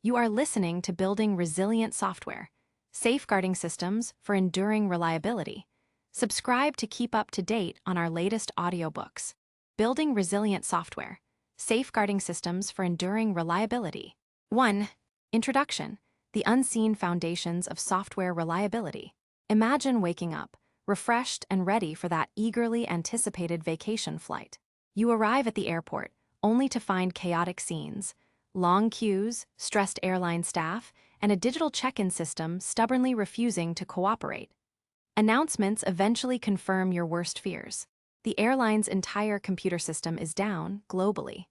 You are listening to Building Resilient Software, Safeguarding Systems for Enduring Reliability. Subscribe to keep up to date on our latest audiobooks. Building Resilient Software, Safeguarding Systems for Enduring Reliability. 1. Introduction: The Unseen Foundations of Software Reliability. Imagine waking up, refreshed and ready for that eagerly anticipated vacation flight. You arrive at the airport, only to find chaotic scenes. Long queues, stressed airline staff, and a digital check-in system stubbornly refusing to cooperate. Announcements eventually confirm your worst fears. The airline's entire computer system is down globally.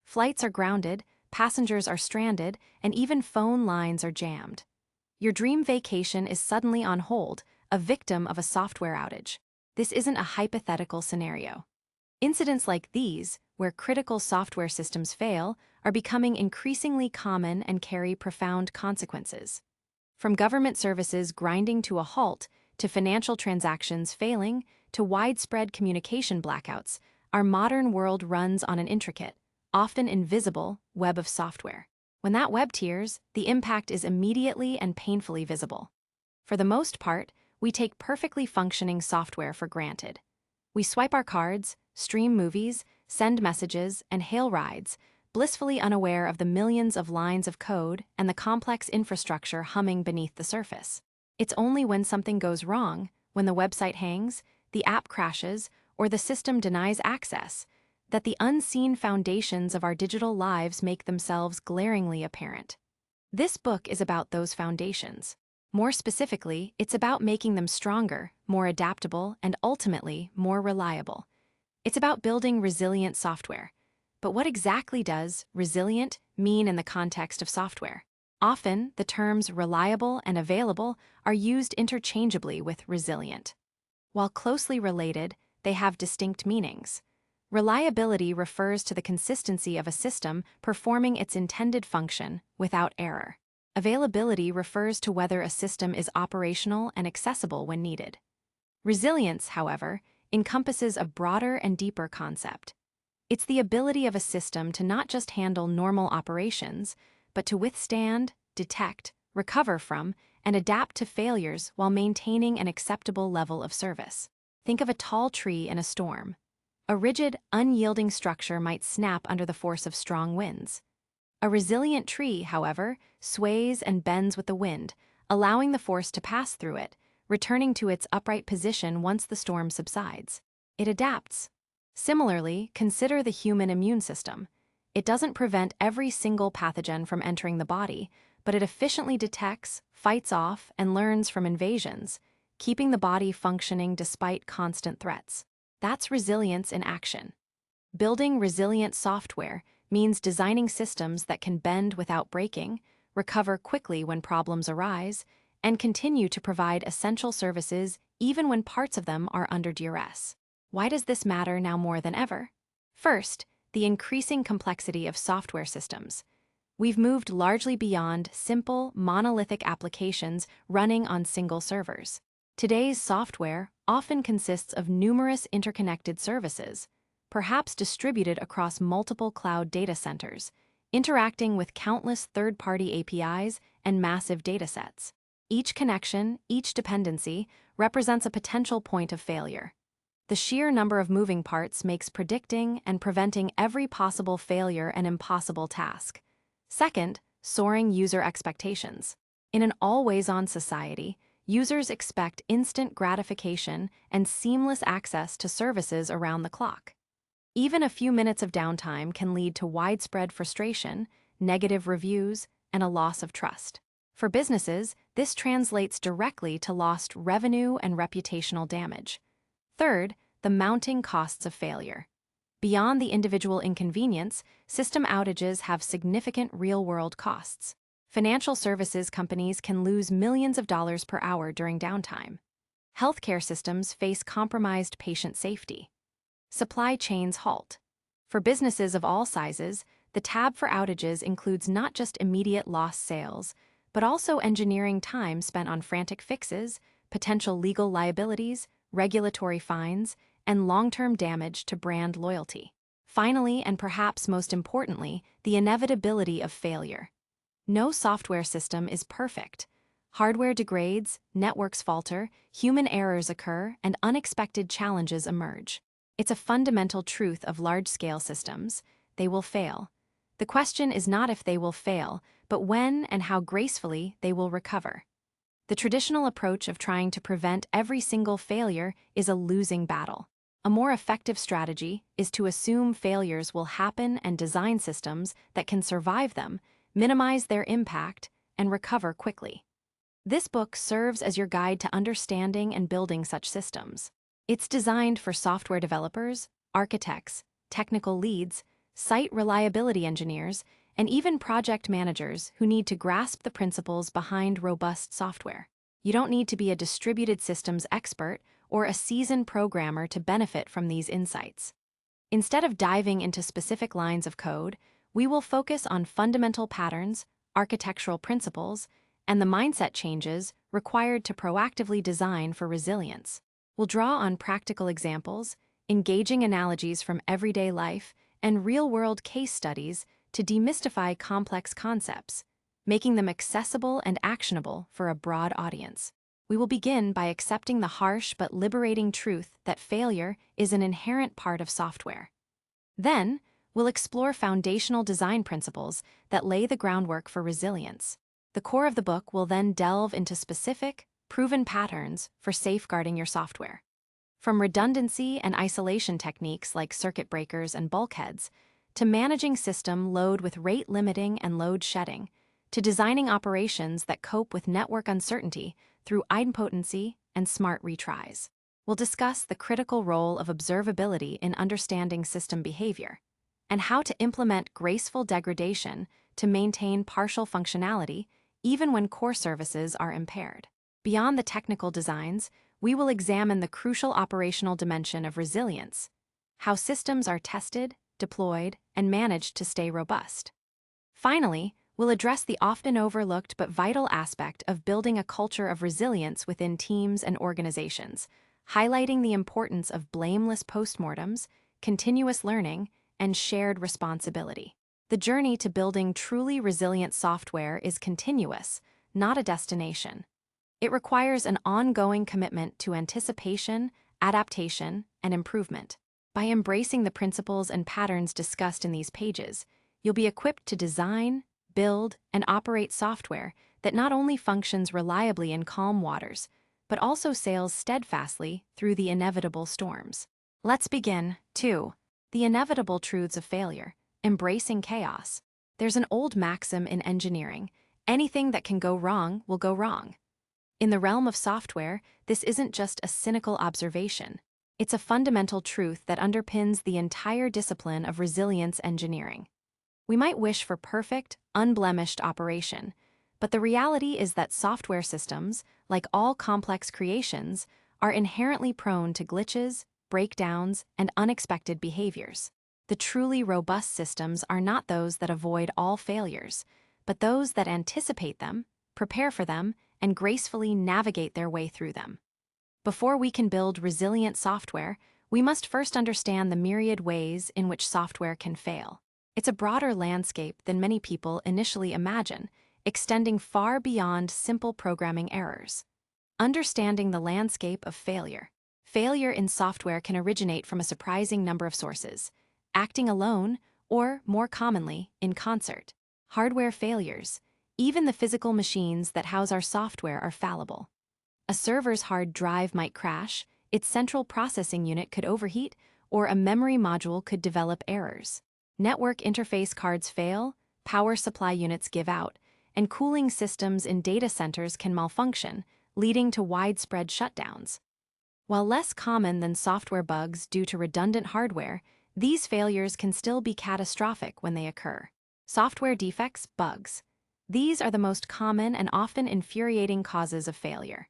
Flights are grounded, passengers are stranded, and even phone lines are jammed. Your dream vacation is suddenly on hold, a victim of a software outage. This isn't a hypothetical scenario. Incidents like these, where critical software systems fail, are becoming increasingly common and carry profound consequences. From government services grinding to a halt, to financial transactions failing, to widespread communication blackouts, our modern world runs on an intricate, often invisible, web of software. When that web tears, the impact is immediately and painfully visible. For the most part, we take perfectly functioning software for granted. We swipe our cards, stream movies, send messages, and hail rides, blissfully unaware of the millions of lines of code and the complex infrastructure humming beneath the surface. It's only when something goes wrong, when the website hangs, the app crashes, or the system denies access, that the unseen foundations of our digital lives make themselves glaringly apparent. This book is about those foundations. More specifically, it's about making them stronger, more adaptable, and ultimately more reliable. It's about building resilient software. But what exactly does resilient mean in the context of software? Often, the terms reliable and available are used interchangeably with resilient. While closely related, they have distinct meanings. Reliability refers to the consistency of a system performing its intended function without error. Availability refers to whether a system is operational and accessible when needed. Resilience, however, encompasses a broader and deeper concept. It's the ability of a system to not just handle normal operations, but to withstand, detect, recover from, and adapt to failures while maintaining an acceptable level of service. Think of a tall tree in a storm. A rigid, unyielding structure might snap under the force of strong winds. A resilient tree, however, sways and bends with the wind, allowing the force to pass through it, returning to its upright position once the storm subsides. It adapts. Similarly, consider the human immune system. It doesn't prevent every single pathogen from entering the body, but it efficiently detects, fights off, and learns from invasions, keeping the body functioning despite constant threats. That's resilience in action. Building resilient software means designing systems that can bend without breaking, recover quickly when problems arise, and continue to provide essential services even when parts of them are under duress. Why does this matter now more than ever? First, the increasing complexity of software systems. We've moved largely beyond simple, monolithic applications running on single servers. Today's software often consists of numerous interconnected services, perhaps distributed across multiple cloud data centers, interacting with countless third-party APIs and massive datasets. Each connection, each dependency, represents a potential point of failure. The sheer number of moving parts makes predicting and preventing every possible failure an impossible task. Second, soaring user expectations. In an always-on society, users expect instant gratification and seamless access to services around the clock. Even a few minutes of downtime can lead to widespread frustration, negative reviews, and a loss of trust. For businesses, this translates directly to lost revenue and reputational damage. Third, the mounting costs of failure. Beyond the individual inconvenience, system outages have significant real-world costs. Financial services companies can lose millions of dollars per hour during downtime. Healthcare systems face compromised patient safety. Supply chains halt. For businesses of all sizes, the tab for outages includes not just immediate lost sales, but also engineering time spent on frantic fixes, potential legal liabilities, regulatory fines, and long-term damage to brand loyalty. Finally, and perhaps most importantly, the inevitability of failure. No software system is perfect. Hardware degrades, networks falter, human errors occur, and unexpected challenges emerge. It's a fundamental truth of large-scale systems. They will fail. The question is not if they will fail, but when and how gracefully they will recover. The traditional approach of trying to prevent every single failure is a losing battle. A more effective strategy is to assume failures will happen and design systems that can survive them, minimize their impact, and recover quickly. This book serves as your guide to understanding and building such systems. It's designed for software developers, architects, technical leads, site reliability engineers, and even project managers who need to grasp the principles behind robust software. You don't need to be a distributed systems expert or a seasoned programmer to benefit from these insights. Instead of diving into specific lines of code, we will focus on fundamental patterns, architectural principles, and the mindset changes required to proactively design for resilience. We'll draw on practical examples, engaging analogies from everyday life, and real-world case studies to demystify complex concepts, making them accessible and actionable for a broad audience. We will begin by accepting the harsh but liberating truth that failure is an inherent part of software. Then, we'll explore foundational design principles that lay the groundwork for resilience. The core of the book will then delve into specific, proven patterns for safeguarding your software. From redundancy and isolation techniques like circuit breakers and bulkheads, to managing system load with rate limiting and load shedding, to designing operations that cope with network uncertainty through idempotency and smart retries. We'll discuss the critical role of observability in understanding system behavior, and how to implement graceful degradation to maintain partial functionality even when core services are impaired. Beyond the technical designs, we will examine the crucial operational dimension of resilience, how systems are tested, deployed, and managed to stay robust. Finally, we'll address the often overlooked but vital aspect of building a culture of resilience within teams and organizations, highlighting the importance of blameless postmortems, continuous learning, and shared responsibility. The journey to building truly resilient software is continuous, not a destination. It requires an ongoing commitment to anticipation, adaptation, and improvement. By embracing the principles and patterns discussed in these pages, you'll be equipped to design, build, and operate software that not only functions reliably in calm waters, but also sails steadfastly through the inevitable storms. Let's begin. 2. The inevitable truths of failure. Embracing chaos. There's an old maxim in engineering: anything that can go wrong will go wrong. In the realm of software, this isn't just a cynical observation. It's a fundamental truth that underpins the entire discipline of resilience engineering. We might wish for perfect, unblemished operation, but the reality is that software systems, like all complex creations, are inherently prone to glitches, breakdowns, and unexpected behaviors. The truly robust systems are not those that avoid all failures, but those that anticipate them, prepare for them, and gracefully navigate their way through them. Before we can build resilient software, we must first understand the myriad ways in which software can fail. It's a broader landscape than many people initially imagine, extending far beyond simple programming errors. Understanding the landscape of failure. Failure in software can originate from a surprising number of sources, acting alone or, more commonly, in concert. Hardware failures. Even the physical machines that house our software are fallible. A server's hard drive might crash, its central processing unit could overheat, or a memory module could develop errors. Network interface cards fail, power supply units give out, and cooling systems in data centers can malfunction, leading to widespread shutdowns. While less common than software bugs due to redundant hardware, these failures can still be catastrophic when they occur. Software defects, bugs. These are the most common and often infuriating causes of failure.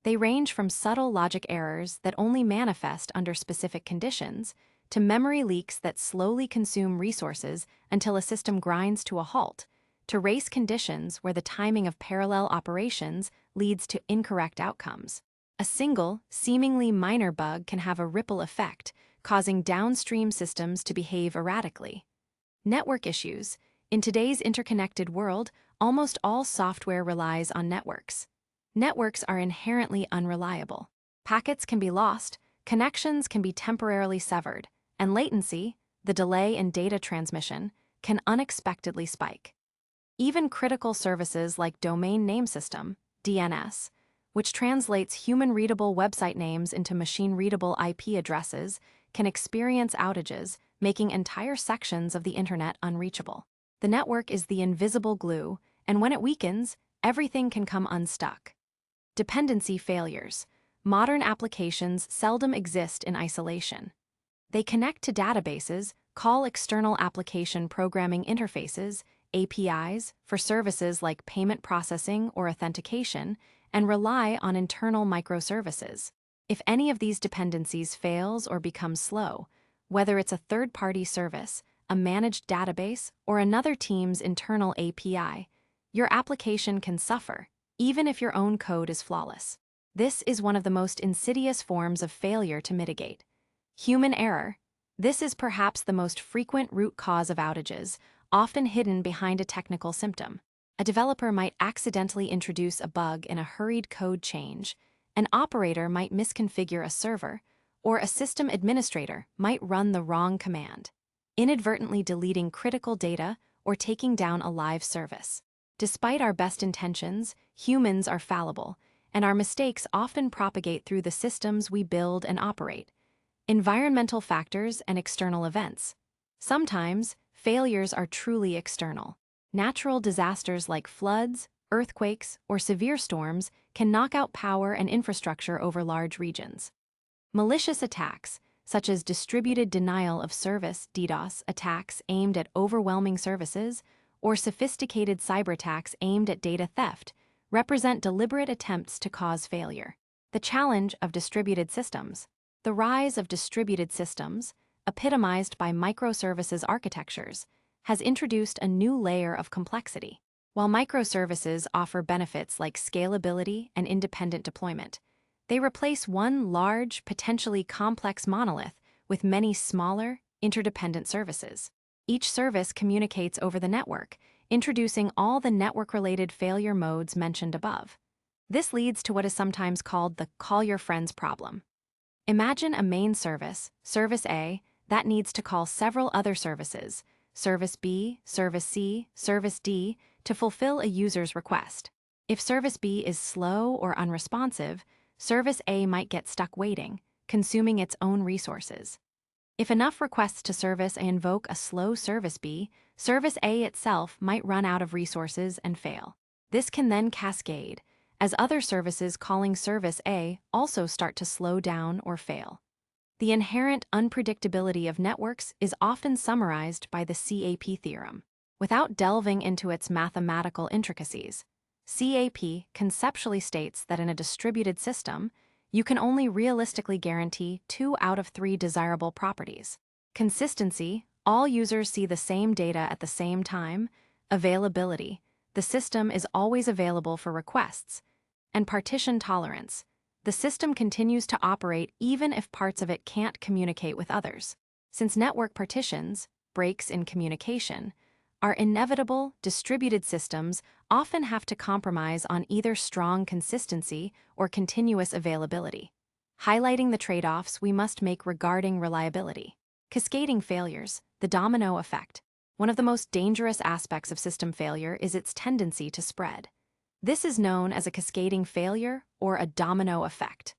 They range from subtle logic errors that only manifest under specific conditions, to memory leaks that slowly consume resources until a system grinds to a halt, to race conditions where the timing of parallel operations leads to incorrect outcomes. A single, seemingly minor bug can have a ripple effect, causing downstream systems to behave erratically. Network issues. In today's interconnected world, Almost all software relies on networks. Networks are inherently unreliable. Packets can be lost, connections can be temporarily severed, and latency, the delay in data transmission, can unexpectedly spike. Even critical services like Domain Name System, DNS, which translates human-readable website names into machine-readable IP addresses, can experience outages, making entire sections of the internet unreachable. The network is the invisible glue, and when it weakens, everything can come unstuck. Dependency failures. Modern applications seldom exist in isolation. They connect to databases, call external application programming interfaces, APIs, for services like payment processing or authentication, and rely on internal microservices. If any of these dependencies fails or becomes slow, whether it's a third-party service, a managed database, or another team's internal API, your application can suffer, even if your own code is flawless. This is one of the most insidious forms of failure to mitigate. Human error. This is perhaps the most frequent root cause of outages, often hidden behind a technical symptom. A developer might accidentally introduce a bug in a hurried code change, an operator might misconfigure a server, or a system administrator might run the wrong command, inadvertently deleting critical data or taking down a live service. Despite our best intentions, humans are fallible, and our mistakes often propagate through the systems we build and operate. Environmental factors and external events. Sometimes, failures are truly external. Natural disasters like floods, earthquakes, or severe storms can knock out power and infrastructure over large regions. Malicious attacks, such as distributed denial of service (DDoS) attacks aimed at overwhelming services, or sophisticated cyberattacks aimed at data theft, represent deliberate attempts to cause failure. The challenge of distributed systems. The rise of distributed systems, epitomized by microservices architectures, has introduced a new layer of complexity. While microservices offer benefits like scalability and independent deployment, they replace one large, potentially complex monolith with many smaller, interdependent services. Each service communicates over the network, introducing all the network-related failure modes mentioned above. This leads to what is sometimes called the call your friends problem. Imagine a main service, Service A, that needs to call several other services, Service B, Service C, Service D, to fulfill a user's request. If Service B is slow or unresponsive, Service A might get stuck waiting, consuming its own resources. If enough requests to Service A invoke a slow Service B, Service A itself might run out of resources and fail. This can then cascade, as other services calling Service A also start to slow down or fail. The inherent unpredictability of networks is often summarized by the CAP theorem. Without delving into its mathematical intricacies, CAP conceptually states that in a distributed system, you can only realistically guarantee 2 out of 3 desirable properties. Consistency, all users see the same data at the same time; availability, the system is always available for requests; and partition tolerance, the system continues to operate even if parts of it can't communicate with others. Since network partitions, breaks in communication, are inevitable, distributed systems often have to compromise on either strong consistency or continuous availability, highlighting the trade-offs we must make regarding reliability. Cascading failures, the domino effect. One of the most dangerous aspects of system failure is its tendency to spread. This is known as a cascading failure or a domino effect.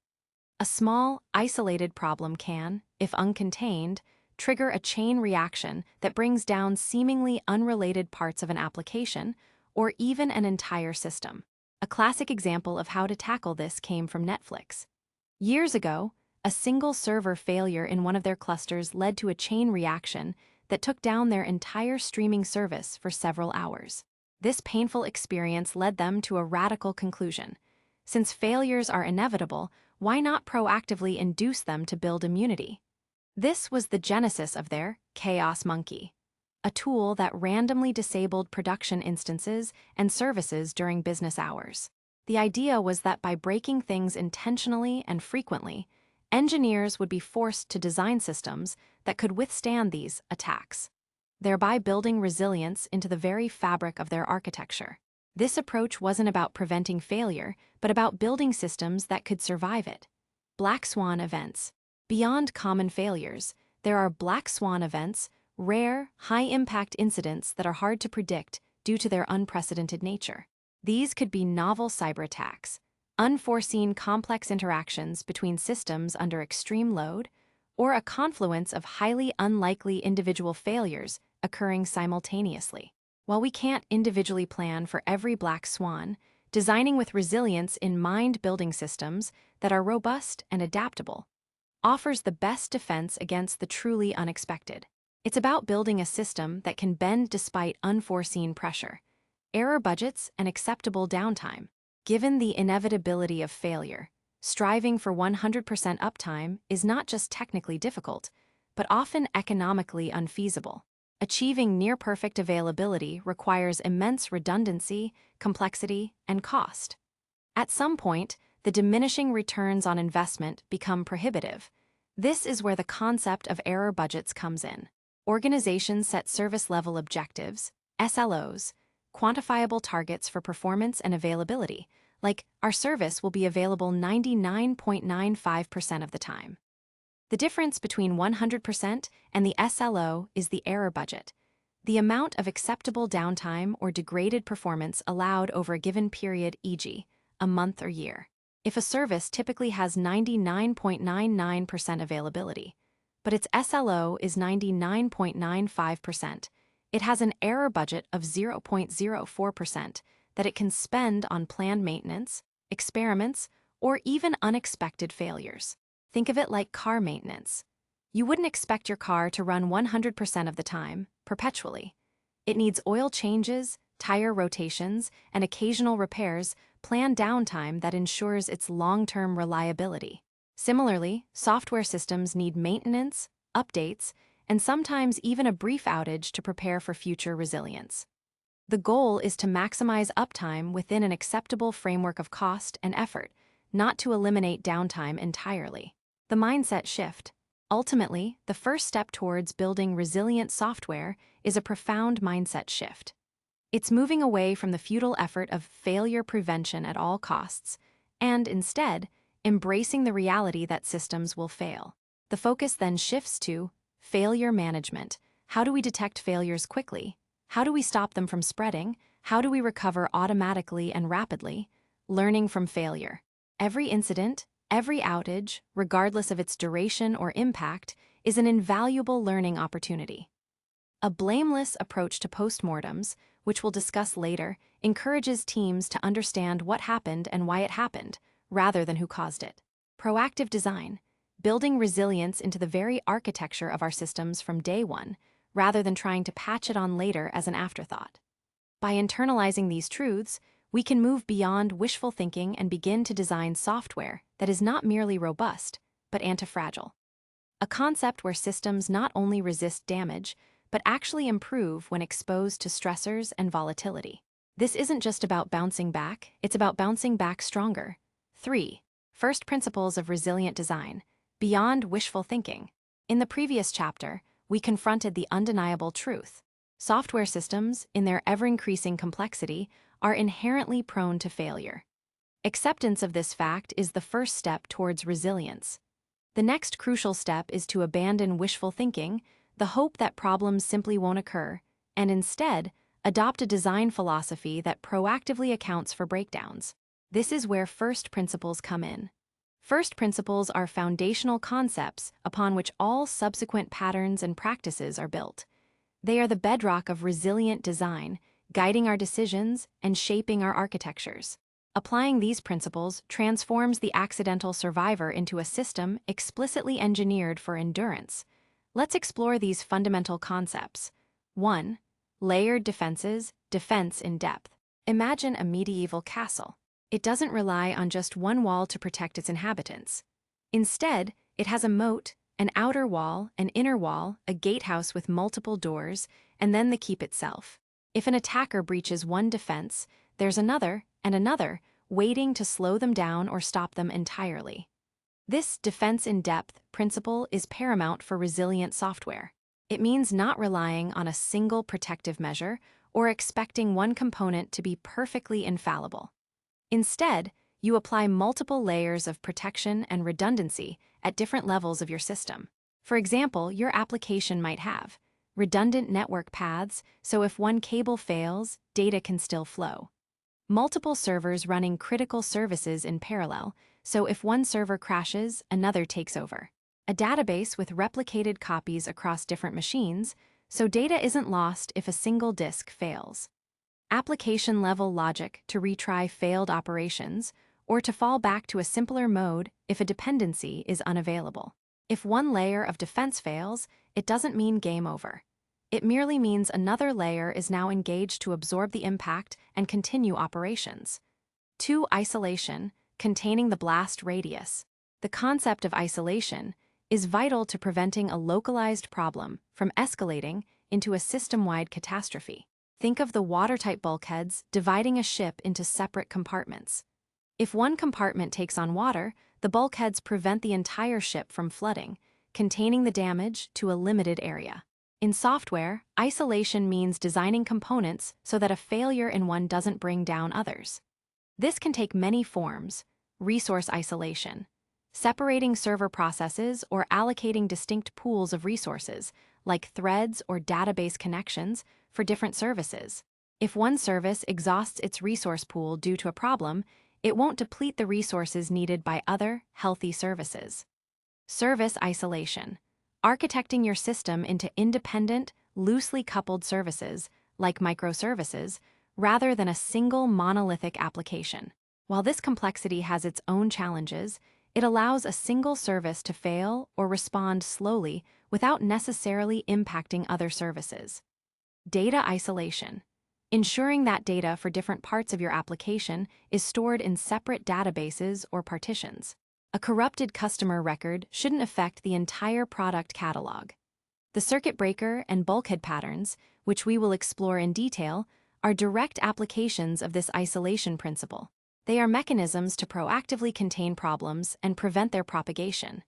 A small, isolated problem can, if uncontained, trigger a chain reaction that brings down seemingly unrelated parts of an application or even an entire system. A classic example of how to tackle this came from Netflix. Years ago, a single server failure in one of their clusters led to a chain reaction that took down their entire streaming service for several hours. This painful experience led them to a radical conclusion. Since failures are inevitable, why not proactively induce them to build immunity? This was the genesis of their Chaos Monkey, a tool that randomly disabled production instances and services during business hours. The idea was that by breaking things intentionally and frequently, engineers would be forced to design systems that could withstand these attacks, thereby building resilience into the very fabric of their architecture. This approach wasn't about preventing failure, but about building systems that could survive it. Black swan events. Beyond common failures, there are black swan events, rare, high-impact incidents that are hard to predict due to their unprecedented nature. These could be novel cyberattacks, unforeseen complex interactions between systems under extreme load, or a confluence of highly unlikely individual failures occurring simultaneously. While we can't individually plan for every black swan, designing with resilience in mind building systems that are robust and adaptable offers the best defense against the truly unexpected. It's about building a system that can bend despite unforeseen pressure, error budgets, and acceptable downtime. Given the inevitability of failure, striving for 100% uptime is not just technically difficult, but often economically unfeasible. Achieving near-perfect availability requires immense redundancy, complexity, and cost. At some point, the diminishing returns on investment become prohibitive. This is where the concept of error budgets comes in. Organizations set service-level objectives, SLOs, quantifiable targets for performance and availability, like our service will be available 99.95% of the time. The difference between 100% and the SLO is the error budget, the amount of acceptable downtime or degraded performance allowed over a given period, e.g., a month or year. If a service typically has 99.99% availability, but its SLO is 99.95%, it has an error budget of 0.04% that it can spend on planned maintenance, experiments, or even unexpected failures. Think of it like car maintenance. You wouldn't expect your car to run 100% of the time, perpetually. It needs oil changes, tire rotations, and occasional repairs, planned downtime that ensures its long-term reliability. Similarly, software systems need maintenance, updates, and sometimes even a brief outage to prepare for future resilience. The goal is to maximize uptime within an acceptable framework of cost and effort, not to eliminate downtime entirely. The mindset shift. Ultimately, the first step towards building resilient software is a profound mindset shift. It's moving away from the futile effort of failure prevention at all costs, and instead, embracing the reality that systems will fail. The focus then shifts to failure management. How do we detect failures quickly? How do we stop them from spreading? How do we recover automatically and rapidly? Learning from failure. Every incident, every outage, regardless of its duration or impact, is an invaluable learning opportunity. A blameless approach to postmortems, which we'll discuss later, encourages teams to understand what happened and why it happened, rather than who caused it. Proactive design. Building resilience into the very architecture of our systems from day one, rather than trying to patch it on later as an afterthought. By internalizing these truths, we can move beyond wishful thinking and begin to design software that is not merely robust, but antifragile. A concept where systems not only resist damage, but actually improve when exposed to stressors and volatility. This isn't just about bouncing back, it's about bouncing back stronger. 3. First principles of resilient design. Beyond wishful thinking. In the previous chapter, we confronted the undeniable truth. Software systems, in their ever-increasing complexity, are inherently prone to failure. Acceptance of this fact is the first step towards resilience. The next crucial step is to abandon wishful thinking, the hope that problems simply won't occur, and instead, adopt a design philosophy that proactively accounts for breakdowns. This is where first principles come in. First principles are foundational concepts upon which all subsequent patterns and practices are built. They are the bedrock of resilient design, guiding our decisions and shaping our architectures. Applying these principles transforms the accidental survivor into a system explicitly engineered for endurance. Let's explore these fundamental concepts. 1. Layered defenses, defense in depth. Imagine a medieval castle. It doesn't rely on just one wall to protect its inhabitants. Instead, it has a moat, an outer wall, an inner wall, a gatehouse with multiple doors, and then the keep itself. If an attacker breaches one defense, there's another and another waiting to slow them down or stop them entirely. This defense-in-depth principle is paramount for resilient software. It means not relying on a single protective measure or expecting one component to be perfectly infallible. Instead, you apply multiple layers of protection and redundancy at different levels of your system. For example, your application might have redundant network paths, so if one cable fails, data can still flow. Multiple servers running critical services in parallel, so if one server crashes, another takes over. A database with replicated copies across different machines, so data isn't lost if a single disk fails. Application-level logic to retry failed operations, or to fall back to a simpler mode if a dependency is unavailable. If one layer of defense fails, it doesn't mean game over. It merely means another layer is now engaged to absorb the impact and continue operations. 2. Isolation, containing the blast radius. The concept of isolation is vital to preventing a localized problem from escalating into a system-wide catastrophe. Think of the watertight bulkheads dividing a ship into separate compartments. If one compartment takes on water, the bulkheads prevent the entire ship from flooding, containing the damage to a limited area. In software, isolation means designing components so that a failure in one doesn't bring down others. This can take many forms: resource isolation, separating server processes or allocating distinct pools of resources, like threads or database connections, for different services. If one service exhausts its resource pool due to a problem, it won't deplete the resources needed by other, healthy services. Service isolation, architecting your system into independent, loosely coupled services, like microservices, rather than a single monolithic application. While this complexity has its own challenges, it allows a single service to fail or respond slowly without necessarily impacting other services. Data isolation, ensuring that data for different parts of your application is stored in separate databases or partitions. A corrupted customer record shouldn't affect the entire product catalog. The circuit breaker and bulkhead patterns, which we will explore in detail, are direct applications of this isolation principle. They are mechanisms to proactively contain problems and prevent their propagation.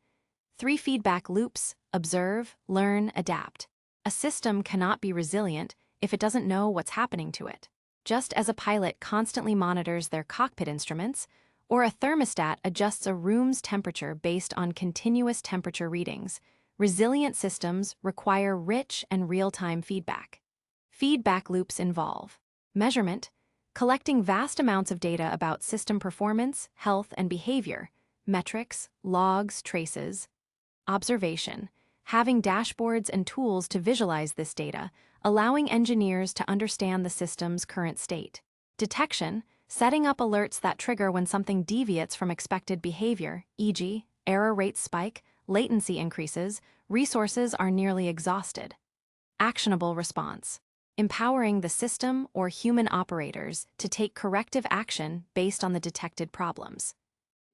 3 feedback loops: observe, learn, adapt. A system cannot be resilient if it doesn't know what's happening to it. Just as a pilot constantly monitors their cockpit instruments, or a thermostat adjusts a room's temperature based on continuous temperature readings, resilient systems require rich and real-time feedback. Feedback loops involve measurement, collecting vast amounts of data about system performance, health, and behavior, metrics, logs, traces; observation, having dashboards and tools to visualize this data, allowing engineers to understand the system's current state; detection, setting up alerts that trigger when something deviates from expected behavior, e.g., error rates spike, latency increases, resources are nearly exhausted; actionable response, empowering the system or human operators to take corrective action based on the detected problems.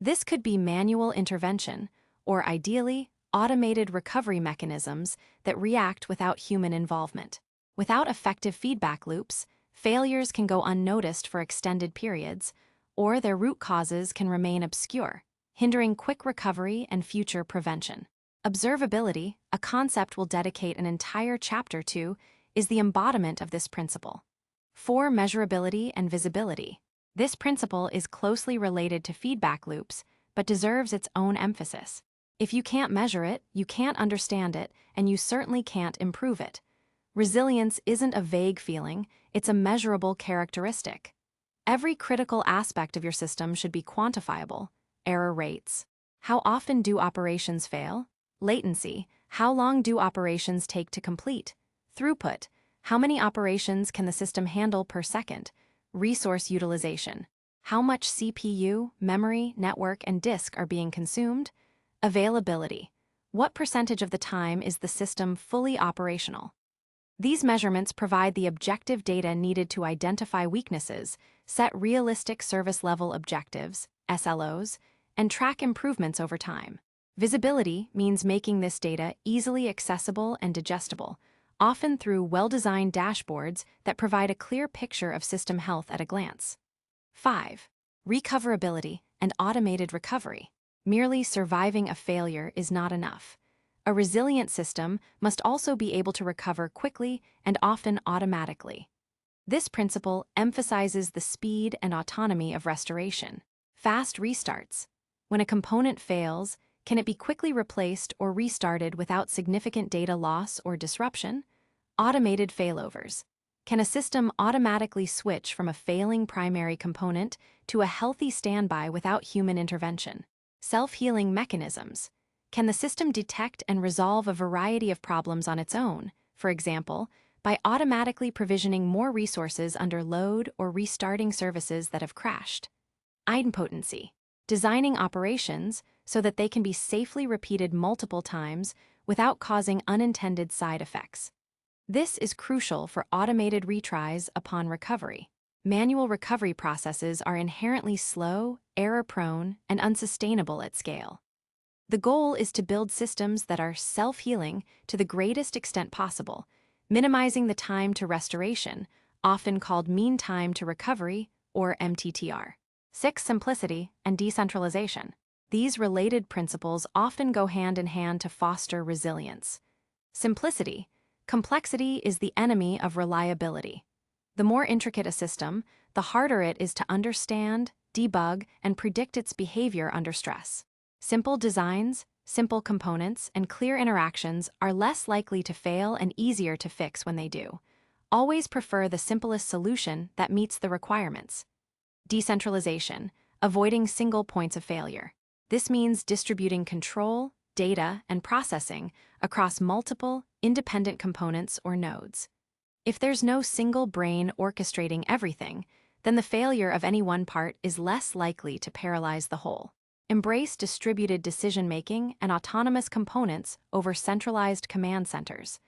This could be manual intervention, or ideally, automated recovery mechanisms that react without human involvement. Without effective feedback loops, failures can go unnoticed for extended periods, or their root causes can remain obscure, hindering quick recovery and future prevention. Observability, a concept we'll dedicate an entire chapter to, is the embodiment of this principle. 4. Measurability and visibility. This principle is closely related to feedback loops, but deserves its own emphasis. If you can't measure it, you can't understand it, and you certainly can't improve it. Resilience isn't a vague feeling, it's a measurable characteristic. Every critical aspect of your system should be quantifiable. Error rates. How often do operations fail? Latency. How long do operations take to complete? Throughput. How many operations can the system handle per second? Resource utilization. How much CPU, memory, network, and disk are being consumed? Availability. What percentage of the time is the system fully operational? These measurements provide the objective data needed to identify weaknesses, set realistic service-level objectives, SLOs, and track improvements over time. Visibility means making this data easily accessible and digestible, often through well-designed dashboards that provide a clear picture of system health at a glance. 5. Recoverability and automated recovery. Merely surviving a failure is not enough. A resilient system must also be able to recover quickly and often automatically. This principle emphasizes the speed and autonomy of restoration. Fast restarts. When a component fails, can it be quickly replaced or restarted without significant data loss or disruption? Automated failovers. Can a system automatically switch from a failing primary component to a healthy standby without human intervention? Self-healing mechanisms. Can the system detect and resolve a variety of problems on its own, for example, by automatically provisioning more resources under load or restarting services that have crashed? Idempotency. Designing operations so that they can be safely repeated multiple times without causing unintended side effects. This is crucial for automated retries upon recovery. Manual recovery processes are inherently slow, error-prone, and unsustainable at scale. The goal is to build systems that are self-healing to the greatest extent possible, minimizing the time to restoration, often called mean time to recovery, or MTTR. 6. Simplicity and decentralization. These related principles often go hand in hand to foster resilience. Simplicity. Complexity is the enemy of reliability. The more intricate a system, the harder it is to understand, debug, and predict its behavior under stress. Simple designs, simple components, and clear interactions are less likely to fail and easier to fix when they do. Always prefer the simplest solution that meets the requirements. Decentralization, avoiding single points of failure. This means distributing control, data, and processing across multiple, independent components or nodes. If there's no single brain orchestrating everything, then the failure of any one part is less likely to paralyze the whole. Embrace distributed decision-making and autonomous components over centralized command centers.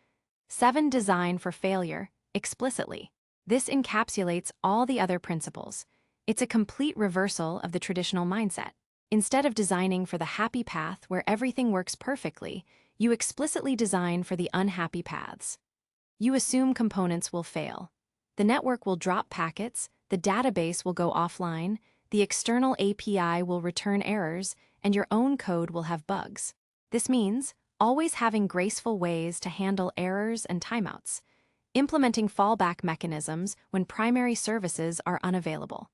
7. Design for failure explicitly. This encapsulates all the other principles. It's a complete reversal of the traditional mindset. Instead of designing for the happy path where everything works perfectly, you explicitly design for the unhappy paths. You assume components will fail. The network will drop packets, the database will go offline, the external API will return errors, and your own code will have bugs. This means always having graceful ways to handle errors and timeouts, implementing fallback mechanisms when primary services are unavailable,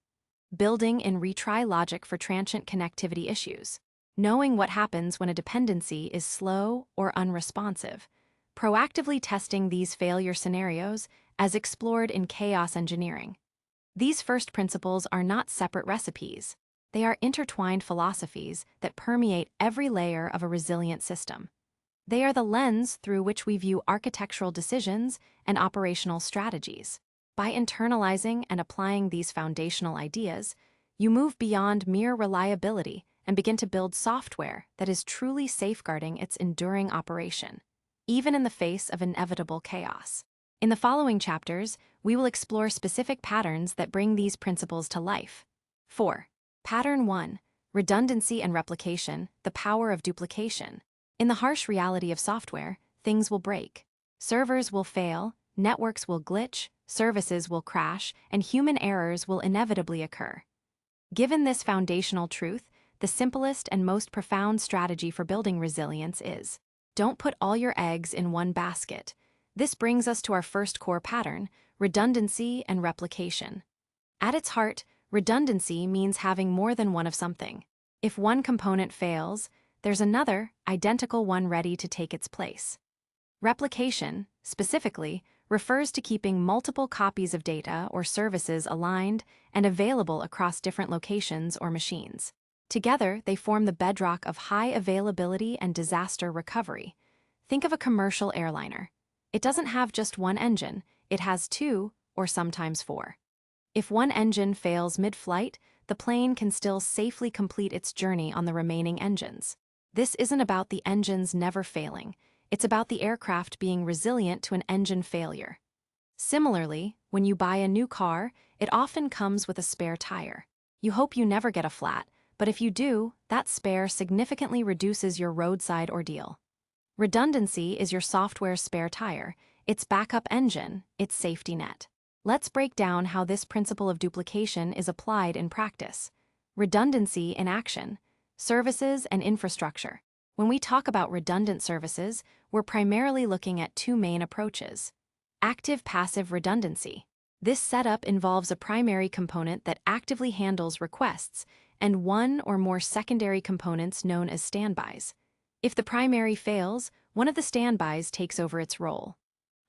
building in retry logic for transient connectivity issues, knowing what happens when a dependency is slow or unresponsive, proactively testing these failure scenarios as explored in chaos engineering. These first principles are not separate recipes. They are intertwined philosophies that permeate every layer of a resilient system. They are the lens through which we view architectural decisions and operational strategies. By internalizing and applying these foundational ideas, you move beyond mere reliability and begin to build software that is truly safeguarding its enduring operation, even in the face of inevitable chaos. In the following chapters, we will explore specific patterns that bring these principles to life. 4. Pattern 1. Redundancy and replication, the power of duplication. In the harsh reality of software, things will break. Servers will fail, networks will glitch, services will crash, and human errors will inevitably occur. Given this foundational truth, the simplest and most profound strategy for building resilience is: don't put all your eggs in one basket. This brings us to our first core pattern, redundancy and replication. At its heart, redundancy means having more than one of something. If one component fails, there's another, identical one ready to take its place. Replication, specifically, refers to keeping multiple copies of data or services aligned and available across different locations or machines. Together, they form the bedrock of high availability and disaster recovery. Think of a commercial airliner. It doesn't have just one engine, it has two or sometimes four. If one engine fails mid-flight, the plane can still safely complete its journey on the remaining engines. This isn't about the engines never failing. It's about the aircraft being resilient to an engine failure. Similarly, when you buy a new car, it often comes with a spare tire. You hope you never get a flat, but if you do, that spare significantly reduces your roadside ordeal. Redundancy is your software's spare tire, its backup engine, its safety net. Let's break down how this principle of duplication is applied in practice. Redundancy in action. Services and infrastructure. When we talk about redundant services, we're primarily looking at two main approaches. Active-passive redundancy. This setup involves a primary component that actively handles requests and one or more secondary components known as standbys. If the primary fails, one of the standbys takes over its role.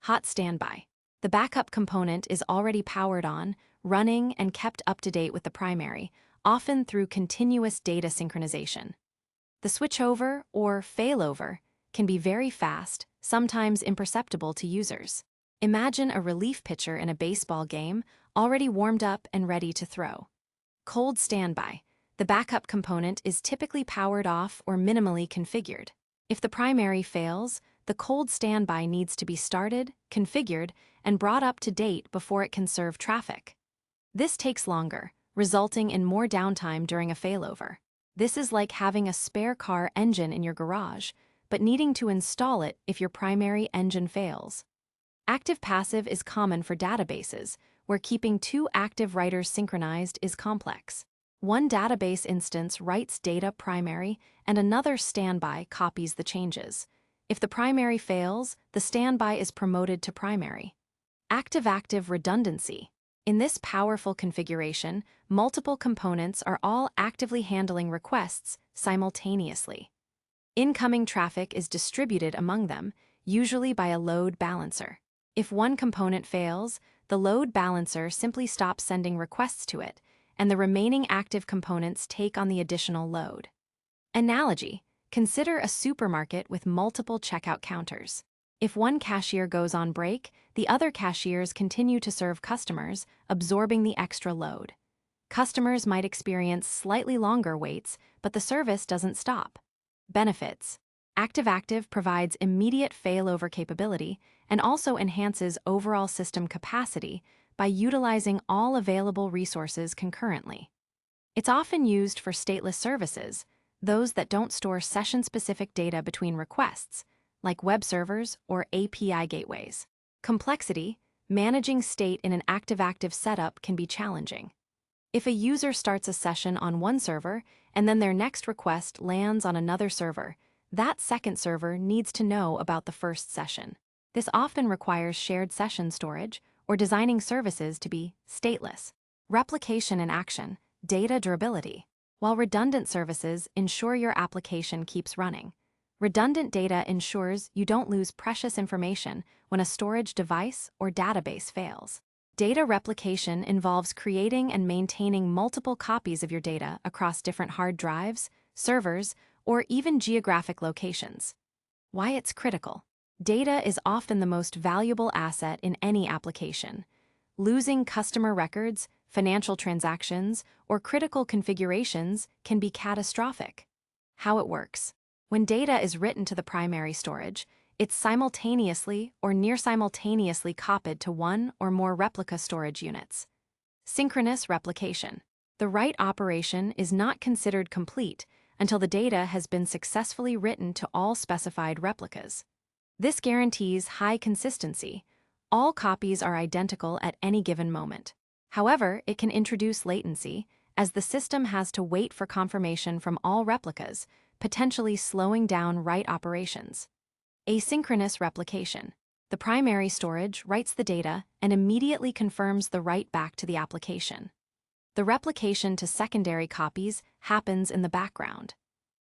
Hot standby. The backup component is already powered on, running, and kept up to date with the primary, often through continuous data synchronization. The switchover, or failover, can be very fast, sometimes imperceptible to users. Imagine a relief pitcher in a baseball game, already warmed up and ready to throw. Cold standby. The backup component is typically powered off or minimally configured. If the primary fails, the cold standby needs to be started, configured, and brought up to date before it can serve traffic. This takes longer, resulting in more downtime during a failover. This is like having a spare car engine in your garage, but needing to install it if your primary engine fails. Active-passive is common for databases, where keeping two active writers synchronized is complex. One database instance writes data primary, and another standby copies the changes. If the primary fails, the standby is promoted to primary. Active-active redundancy. In this powerful configuration, multiple components are all actively handling requests simultaneously. Incoming traffic is distributed among them, usually by a load balancer. If one component fails, the load balancer simply stops sending requests to it, and the remaining active components take on the additional load. Analogy. Consider a supermarket with multiple checkout counters. If one cashier goes on break, the other cashiers continue to serve customers, absorbing the extra load. Customers might experience slightly longer waits, but the service doesn't stop. Benefits. Active-active provides immediate failover capability and also enhances overall system capacity by utilizing all available resources concurrently. It's often used for stateless services, those that don't store session-specific data between requests, like web servers or API gateways. Complexity. Managing state in an active-active setup can be challenging. If a user starts a session on one server and then their next request lands on another server, that second server needs to know about the first session. This often requires shared session storage or designing services to be stateless. Replication in action. Data durability. While redundant services ensure your application keeps running, redundant data ensures you don't lose precious information when a storage device or database fails. Data replication involves creating and maintaining multiple copies of your data across different hard drives, servers, or even geographic locations. Why it's critical. Data is often the most valuable asset in any application. Losing customer records, financial transactions, or critical configurations can be catastrophic. How it works. When data is written to the primary storage, it's simultaneously or near simultaneously copied to one or more replica storage units. Synchronous replication. The write operation is not considered complete until the data has been successfully written to all specified replicas. This guarantees high consistency. All copies are identical at any given moment. However, it can introduce latency, as the system has to wait for confirmation from all replicas, potentially slowing down write operations. Asynchronous replication. The primary storage writes the data and immediately confirms the write back to the application. The replication to secondary copies happens in the background.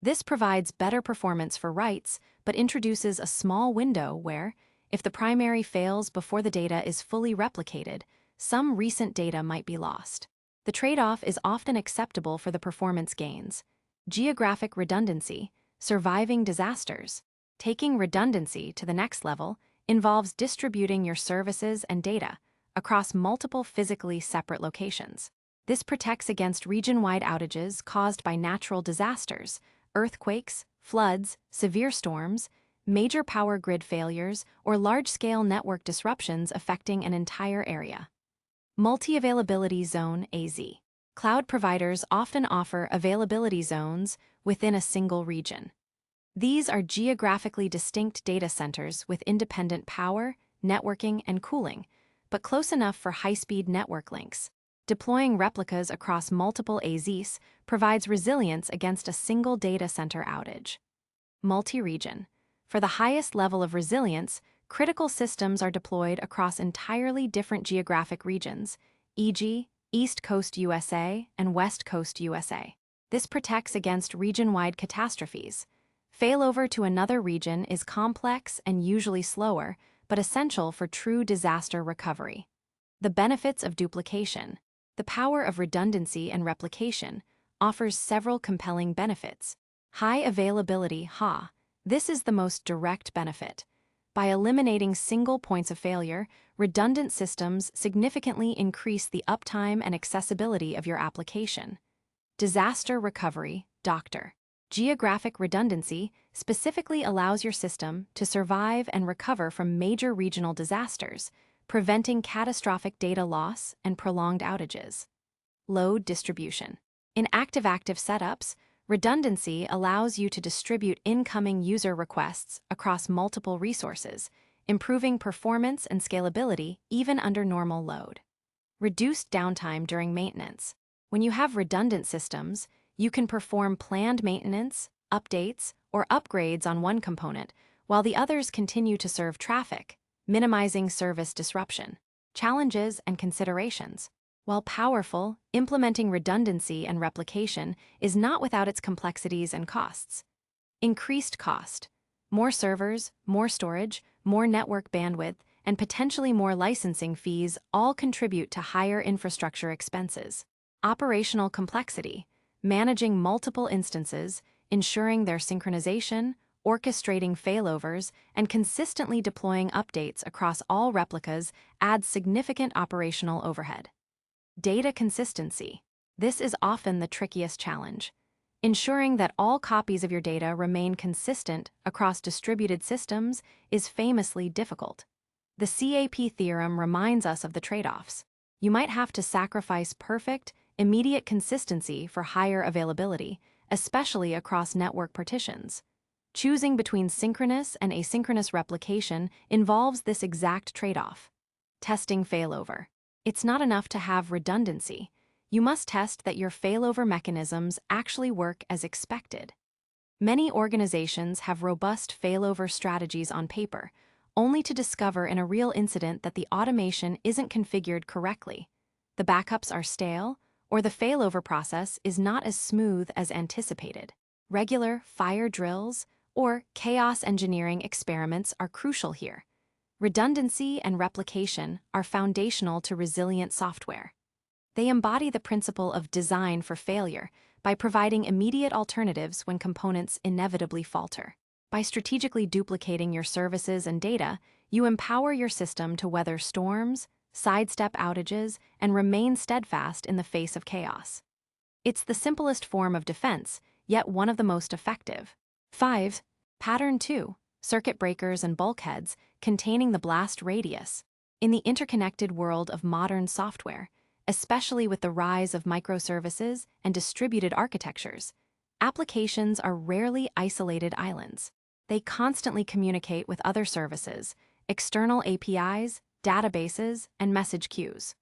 This provides better performance for writes, but introduces a small window where, if the primary fails before the data is fully replicated, some recent data might be lost. The trade-off is often acceptable for the performance gains. Geographic redundancy, surviving disasters. Taking redundancy to the next level involves distributing your services and data across multiple physically separate locations. This protects against region-wide outages caused by natural disasters, earthquakes, floods, severe storms, major power grid failures, or large-scale network disruptions affecting an entire area. Multi-availability zone (AZ). Cloud providers often offer availability zones within a single region. These are geographically distinct data centers with independent power, networking, and cooling, but close enough for high-speed network links. Deploying replicas across multiple AZs provides resilience against a single data center outage. Multi-region. For the highest level of resilience, critical systems are deployed across entirely different geographic regions, e.g., East Coast USA and West Coast USA. This protects against region-wide catastrophes. Failover to another region is complex and usually slower, but essential for true disaster recovery. The benefits of duplication. The power of redundancy and replication offers several compelling benefits. High availability, This is the most direct benefit. By eliminating single points of failure, redundant systems significantly increase the uptime and accessibility of your application. Disaster recovery, Geographic redundancy specifically allows your system to survive and recover from major regional disasters, preventing catastrophic data loss and prolonged outages. Load distribution. In active-active setups, redundancy allows you to distribute incoming user requests across multiple resources, improving performance and scalability even under normal load. Reduced downtime during maintenance. When you have redundant systems, you can perform planned maintenance, updates, or upgrades on one component, while the others continue to serve traffic, minimizing service disruption. Challenges and considerations. While powerful, implementing redundancy and replication is not without its complexities and costs. Increased cost. More servers, more storage, more network bandwidth, and potentially more licensing fees all contribute to higher infrastructure expenses. Operational complexity. Managing multiple instances, ensuring their synchronization, orchestrating failovers, and consistently deploying updates across all replicas adds significant operational overhead. Data consistency. This is often the trickiest challenge. Ensuring that all copies of your data remain consistent across distributed systems is famously difficult. The CAP theorem reminds us of the trade-offs. You might have to sacrifice perfect, immediate consistency for higher availability, especially across network partitions. Choosing between synchronous and asynchronous replication involves this exact trade-off. Testing failover. It's not enough to have redundancy. You must test that your failover mechanisms actually work as expected. Many organizations have robust failover strategies on paper, only to discover in a real incident that the automation isn't configured correctly. The backups are stale, or the failover process is not as smooth as anticipated. Regular fire drills or chaos engineering experiments are crucial here. Redundancy and replication are foundational to resilient software. They embody the principle of design for failure by providing immediate alternatives when components inevitably falter. By strategically duplicating your services and data, you empower your system to weather storms, sidestep outages, and remain steadfast in the face of chaos. It's the simplest form of defense, yet one of the most effective. 5. Pattern 2. Circuit breakers and bulkheads containing the blast radius. In the interconnected world of modern software, especially with the rise of microservices and distributed architectures, applications are rarely isolated islands. They constantly communicate with other services, external APIs, databases, and message queues.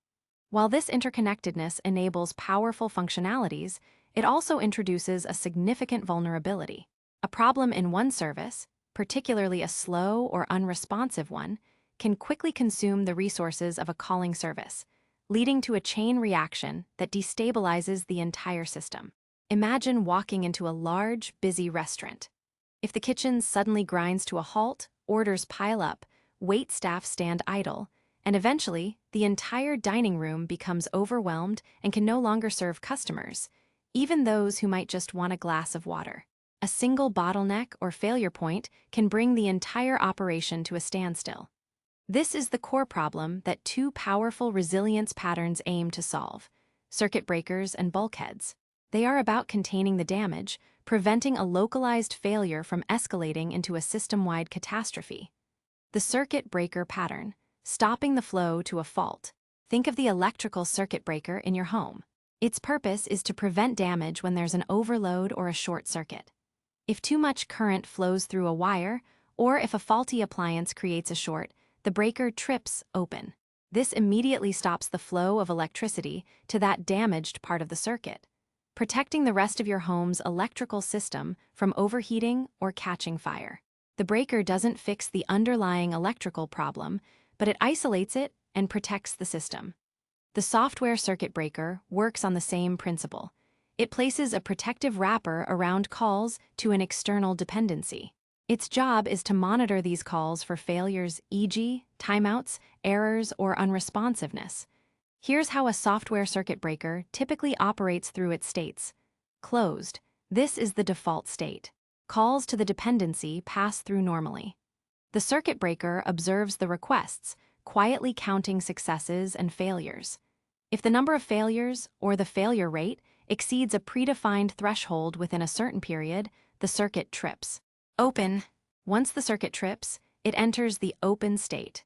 While this interconnectedness enables powerful functionalities, it also introduces a significant vulnerability. A problem in one service, particularly a slow or unresponsive one, can quickly consume the resources of a calling service, leading to a chain reaction that destabilizes the entire system. Imagine walking into a large, busy restaurant. If the kitchen suddenly grinds to a halt, orders pile up, wait staff stand idle, and eventually, the entire dining room becomes overwhelmed and can no longer serve customers, even those who might just want a glass of water. A single bottleneck or failure point can bring the entire operation to a standstill. This is the core problem that two powerful resilience patterns aim to solve: circuit breakers and bulkheads. They are about containing the damage, preventing a localized failure from escalating into a system-wide catastrophe. The circuit breaker pattern, stopping the flow to a fault. Think of the electrical circuit breaker in your home. Its purpose is to prevent damage when there's an overload or a short circuit. If too much current flows through a wire, or if a faulty appliance creates a short, the breaker trips open. This immediately stops the flow of electricity to that damaged part of the circuit, protecting the rest of your home's electrical system from overheating or catching fire. The breaker doesn't fix the underlying electrical problem, but it isolates it and protects the system. The software circuit breaker works on the same principle. It places a protective wrapper around calls to an external dependency. Its job is to monitor these calls for failures, e.g., timeouts, errors, or unresponsiveness. Here's how a software circuit breaker typically operates through its states. Closed. This is the default state. Calls to the dependency pass through normally. The circuit breaker observes the requests, quietly counting successes and failures. If the number of failures, or the failure rate, exceeds a predefined threshold within a certain period, the circuit trips. Open. Once the circuit trips, it enters the open state.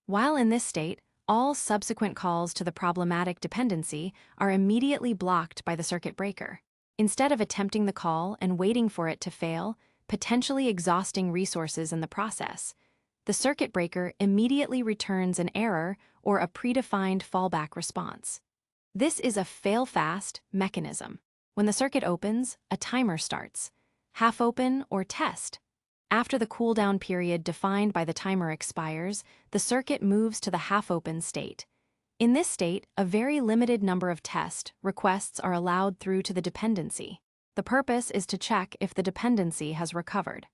While in this state, all subsequent calls to the problematic dependency are immediately blocked by the circuit breaker. Instead of attempting the call and waiting for it to fail, potentially exhausting resources in the process, the circuit breaker immediately returns an error or a predefined fallback response. This is a fail-fast mechanism. When the circuit opens, a timer starts. Half open or test. After the cooldown period defined by the timer expires, the circuit moves to the half-open state. In this state, a very limited number of test requests are allowed through to the dependency. The purpose is to check if the dependency has recovered.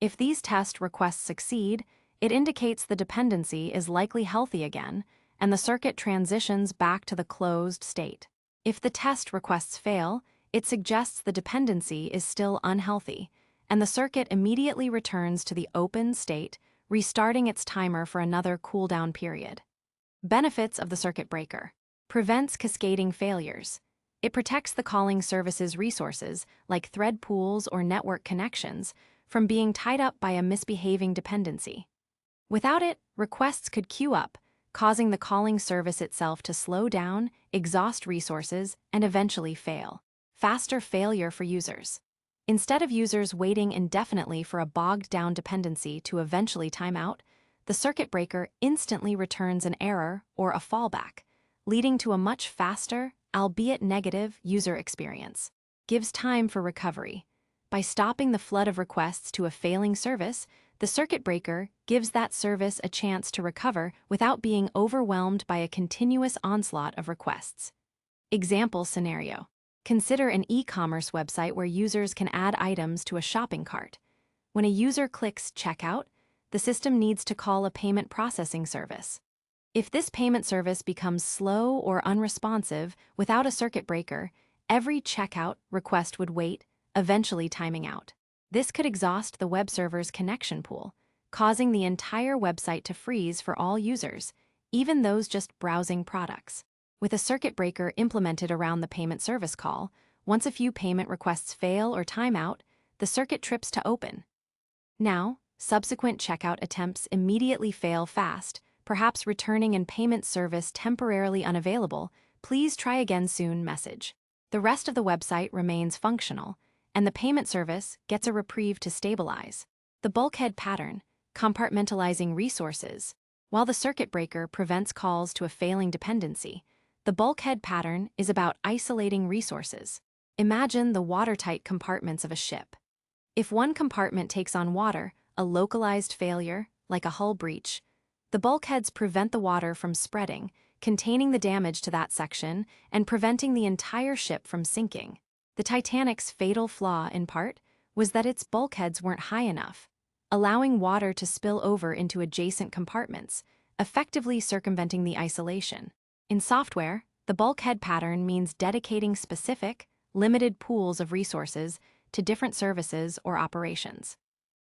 If these test requests succeed, it indicates the dependency is likely healthy again, and the circuit transitions back to the closed state. If the test requests fail, it suggests the dependency is still unhealthy, and the circuit immediately returns to the open state, restarting its timer for another cooldown period. Benefits of the circuit breaker. Prevents cascading failures. It protects the calling service's resources, like thread pools or network connections, from being tied up by a misbehaving dependency. Without it, requests could queue up, causing the calling service itself to slow down, exhaust resources, and eventually fail. Faster failure for users. Instead of users waiting indefinitely for a bogged-down dependency to eventually time out, the circuit breaker instantly returns an error or a fallback, leading to a much faster, albeit negative, user experience. Gives time for recovery. By stopping the flood of requests to a failing service, the circuit breaker gives that service a chance to recover without being overwhelmed by a continuous onslaught of requests. Example scenario. Consider an e-commerce website where users can add items to a shopping cart. When a user clicks Checkout, the system needs to call a payment processing service. If this payment service becomes slow or unresponsive without a circuit breaker, every checkout request would wait, eventually timing out. This could exhaust the web server's connection pool, causing the entire website to freeze for all users, even those just browsing products. With a circuit breaker implemented around the payment service call, once a few payment requests fail or time out, the circuit trips to open. Now, subsequent checkout attempts immediately fail fast, perhaps returning an payment service temporarily unavailable. Please try again soon message. The rest of the website remains functional, and the payment service gets a reprieve to stabilize. The bulkhead pattern, compartmentalizing resources. While the circuit breaker prevents calls to a failing dependency, the bulkhead pattern is about isolating resources. Imagine the watertight compartments of a ship. If one compartment takes on water, a localized failure, like a hull breach, the bulkheads prevent the water from spreading, containing the damage to that section and preventing the entire ship from sinking. The Titanic's fatal flaw, in part, was that its bulkheads weren't high enough, allowing water to spill over into adjacent compartments, effectively circumventing the isolation. In software, the bulkhead pattern means dedicating specific, limited pools of resources to different services or operations.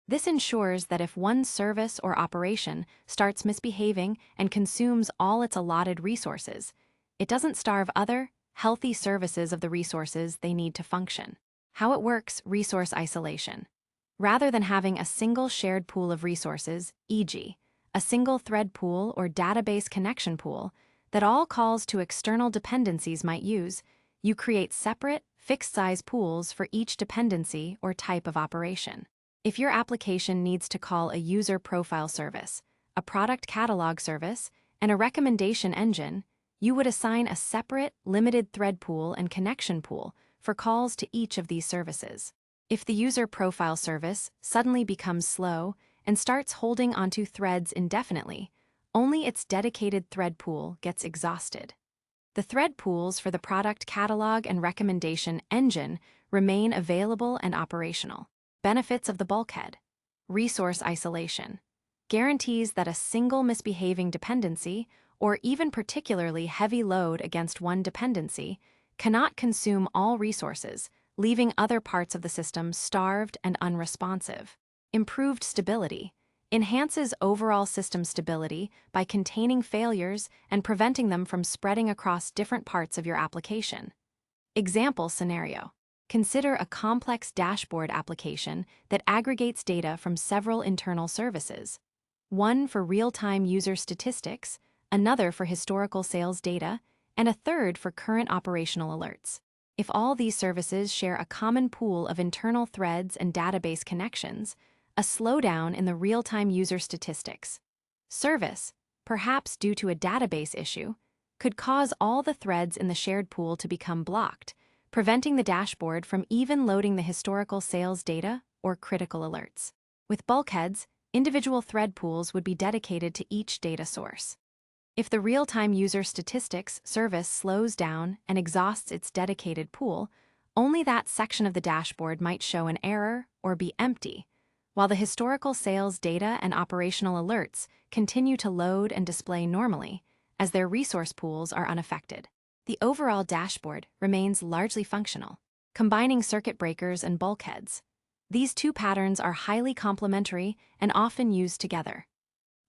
This ensures that if one service or operation starts misbehaving and consumes all its allotted resources, it doesn't starve other, healthy services of the resources they need to function. How it works: resource isolation. Rather than having a single shared pool of resources, e.g., a single thread pool or database connection pool, that all calls to external dependencies might use, you create separate, fixed-size pools for each dependency or type of operation. If your application needs to call a user profile service, a product catalog service, and a recommendation engine, you would assign a separate, limited thread pool and connection pool for calls to each of these services. If the user profile service suddenly becomes slow and starts holding onto threads indefinitely, only its dedicated thread pool gets exhausted. The thread pools for the product catalog and recommendation engine remain available and operational. Benefits of the bulkhead. Resource isolation. Guarantees that a single misbehaving dependency, or even particularly heavy load against one dependency, cannot consume all resources, leaving other parts of the system starved and unresponsive. Improved stability. Enhances overall system stability by containing failures and preventing them from spreading across different parts of your application. Example scenario. Consider a complex dashboard application that aggregates data from several internal services. One for real-time user statistics, another for historical sales data, and a third for current operational alerts. If all these services share a common pool of internal threads and database connections, a slowdown in the real-time user statistics service, perhaps due to a database issue, could cause all the threads in the shared pool to become blocked, preventing the dashboard from even loading the historical sales data or critical alerts. With bulkheads, individual thread pools would be dedicated to each data source. If the real-time user statistics service slows down and exhausts its dedicated pool, only that section of the dashboard might show an error or be empty, while the historical sales data and operational alerts continue to load and display normally, as their resource pools are unaffected. The overall dashboard remains largely functional, combining circuit breakers and bulkheads. These two patterns are highly complementary and often used together.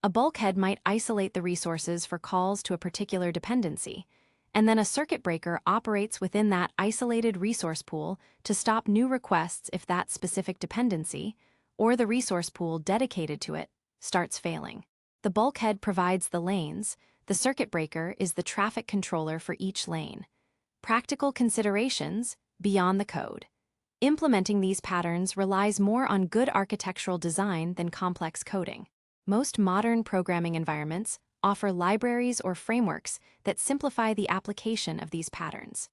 A bulkhead might isolate the resources for calls to a particular dependency, and then a circuit breaker operates within that isolated resource pool to stop new requests if that specific dependency, or the resource pool dedicated to it, starts failing. The bulkhead provides the lanes, the circuit breaker is the traffic controller for each lane. Practical considerations beyond the code. Implementing these patterns relies more on good architectural design than complex coding. Most modern programming environments offer libraries or frameworks that simplify the application of these patterns.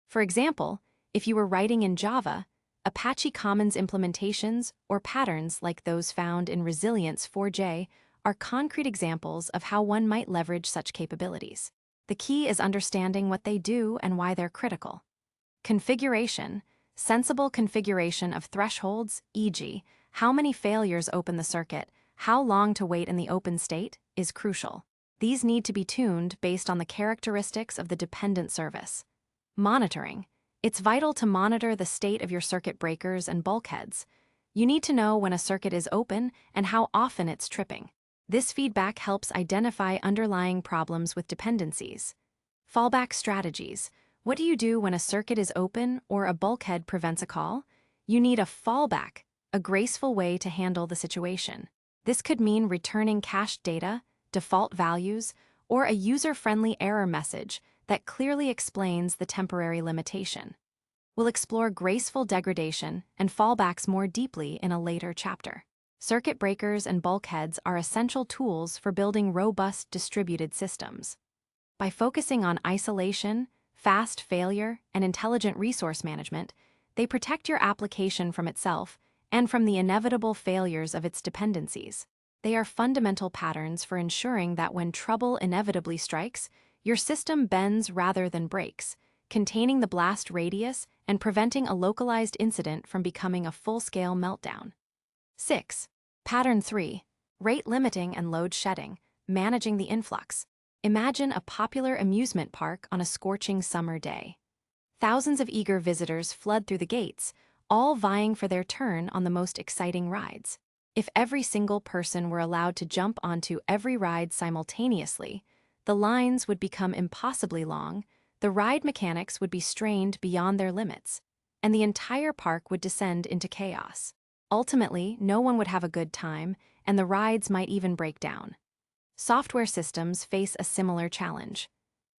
For example, if you were writing in Java, Apache Commons implementations or patterns like those found in Resilience 4J are concrete examples of how one might leverage such capabilities. The key is understanding what they do and why they're critical. Configuration. Sensible configuration of thresholds, e.g., how many failures open the circuit, how long to wait in the open state, is crucial. These need to be tuned based on the characteristics of the dependent service. Monitoring. It's vital to monitor the state of your circuit breakers and bulkheads. You need to know when a circuit is open and how often it's tripping. This feedback helps identify underlying problems with dependencies. Fallback strategies. What do you do when a circuit is open or a bulkhead prevents a call? You need a fallback, a graceful way to handle the situation. This could mean returning cached data, default values, or a user-friendly error message that clearly explains the temporary limitation. We'll explore graceful degradation and fallbacks more deeply in a later chapter. Circuit breakers and bulkheads are essential tools for building robust distributed systems. By focusing on isolation, fast failure, and intelligent resource management, they protect your application from itself and from the inevitable failures of its dependencies. They are fundamental patterns for ensuring that when trouble inevitably strikes, your system bends rather than breaks, containing the blast radius and preventing a localized incident from becoming a full-scale meltdown. 6. Pattern 3. Rate limiting and load shedding, managing the influx. Imagine a popular amusement park on a scorching summer day. Thousands of eager visitors flood through the gates, all vying for their turn on the most exciting rides. If every single person were allowed to jump onto every ride simultaneously, the lines would become impossibly long, the ride mechanics would be strained beyond their limits, and the entire park would descend into chaos. Ultimately, no one would have a good time, and the rides might even break down. Software systems face a similar challenge.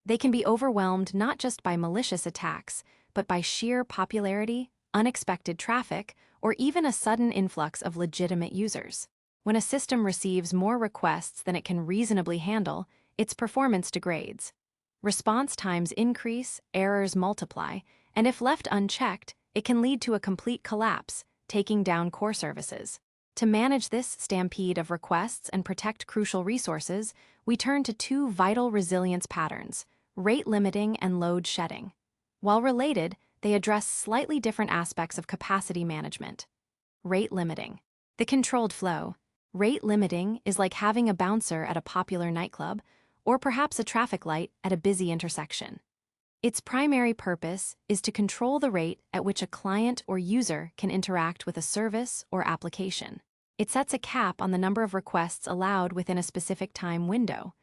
They can be overwhelmed not just by malicious attacks, but by sheer popularity, unexpected traffic, or even a sudden influx of legitimate users. When a system receives more requests than it can reasonably handle, its performance degrades. Response times increase, errors multiply, and if left unchecked, it can lead to a complete collapse, taking down core services. To manage this stampede of requests and protect crucial resources, we turn to two vital resilience patterns: rate limiting and load shedding. While related, they address slightly different aspects of capacity management. Rate limiting. The controlled flow. Rate limiting is like having a bouncer at a popular nightclub, or perhaps a traffic light at a busy intersection. Its primary purpose is to control the rate at which a client or user can interact with a service or application. It sets a cap on the number of requests allowed within a specific time window.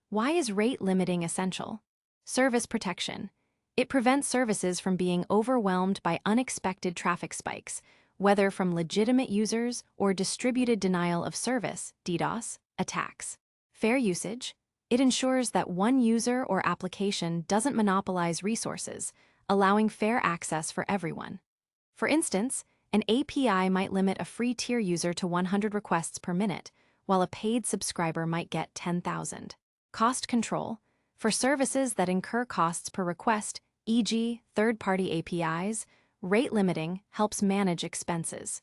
Why is rate limiting essential? Service protection. It prevents services from being overwhelmed by unexpected traffic spikes, whether from legitimate users or distributed denial of service (DDoS) attacks. Fair usage. It ensures that one user or application doesn't monopolize resources, allowing fair access for everyone. For instance, an API might limit a free tier user to 100 requests per minute, while a paid subscriber might get 10,000. Cost control. For services that incur costs per request, e.g., third-party APIs, rate limiting helps manage expenses.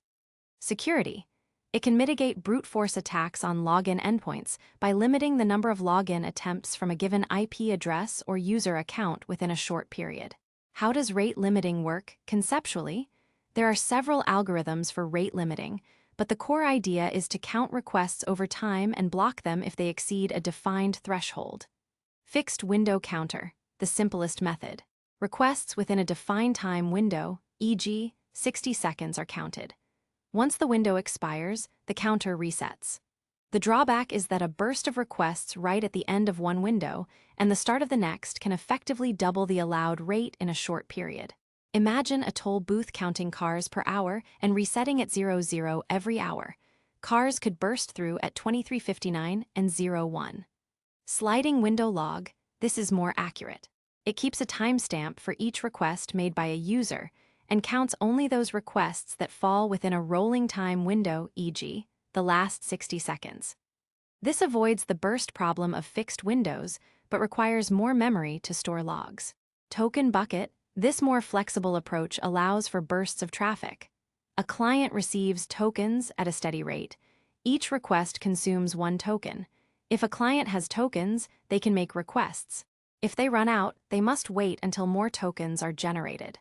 Security. It can mitigate brute force attacks on login endpoints by limiting the number of login attempts from a given IP address or user account within a short period. How does rate limiting work conceptually? There are several algorithms for rate limiting, but the core idea is to count requests over time and block them if they exceed a defined threshold. Fixed window counter, the simplest method. Requests within a defined time window, e.g., 60 seconds, are counted. Once the window expires, the counter resets. The drawback is that a burst of requests right at the end of one window and the start of the next can effectively double the allowed rate in a short period. Imagine a toll booth counting cars per hour and resetting at 00 every hour. Cars could burst through at 23:59 and 01. Sliding window log. This is more accurate. It keeps a timestamp for each request made by a user and counts only those requests that fall within a rolling time window, e.g., the last 60 seconds. This avoids the burst problem of fixed windows, but requires more memory to store logs. Token bucket. This more flexible approach allows for bursts of traffic. A client receives tokens at a steady rate. Each request consumes one token. If a client has tokens, they can make requests. If they run out, they must wait until more tokens are generated.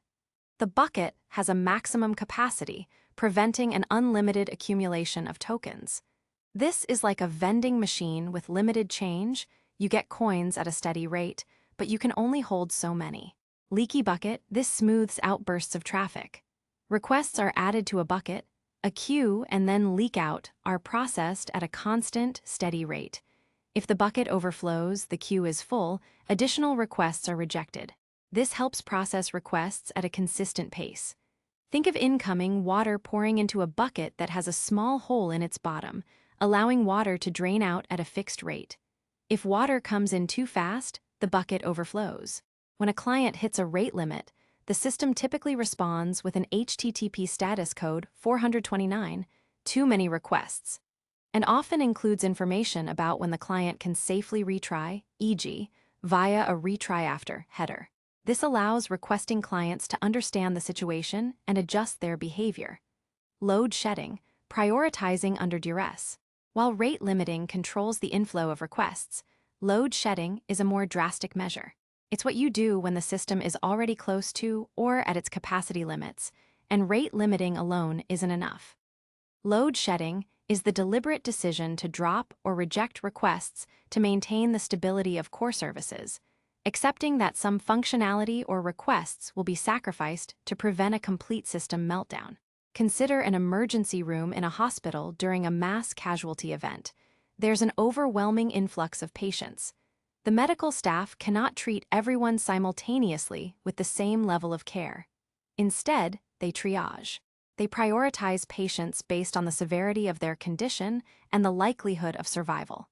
The bucket has a maximum capacity, preventing an unlimited accumulation of tokens. This is like a vending machine with limited change. You get coins at a steady rate, but you can only hold so many. Leaky bucket. This smooths out bursts of traffic. Requests are added to a bucket, a queue, and then leak out are processed at a constant, steady rate. If the bucket overflows, the queue is full, additional requests are rejected. This helps process requests at a consistent pace. Think of incoming water pouring into a bucket that has a small hole in its bottom, allowing water to drain out at a fixed rate. If water comes in too fast, the bucket overflows. When a client hits a rate limit, the system typically responds with an HTTP status code 429, too many requests, and often includes information about when the client can safely retry, e.g., via a retry after header. This allows requesting clients to understand the situation and adjust their behavior. Load shedding, prioritizing under duress. While rate limiting controls the inflow of requests, load shedding is a more drastic measure. It's what you do when the system is already close to or at its capacity limits, and rate limiting alone isn't enough. Load shedding is the deliberate decision to drop or reject requests to maintain the stability of core services, accepting that some functionality or requests will be sacrificed to prevent a complete system meltdown. Consider an emergency room in a hospital during a mass casualty event. There's an overwhelming influx of patients. The medical staff cannot treat everyone simultaneously with the same level of care. Instead, they triage. They prioritize patients based on the severity of their condition and the likelihood of survival.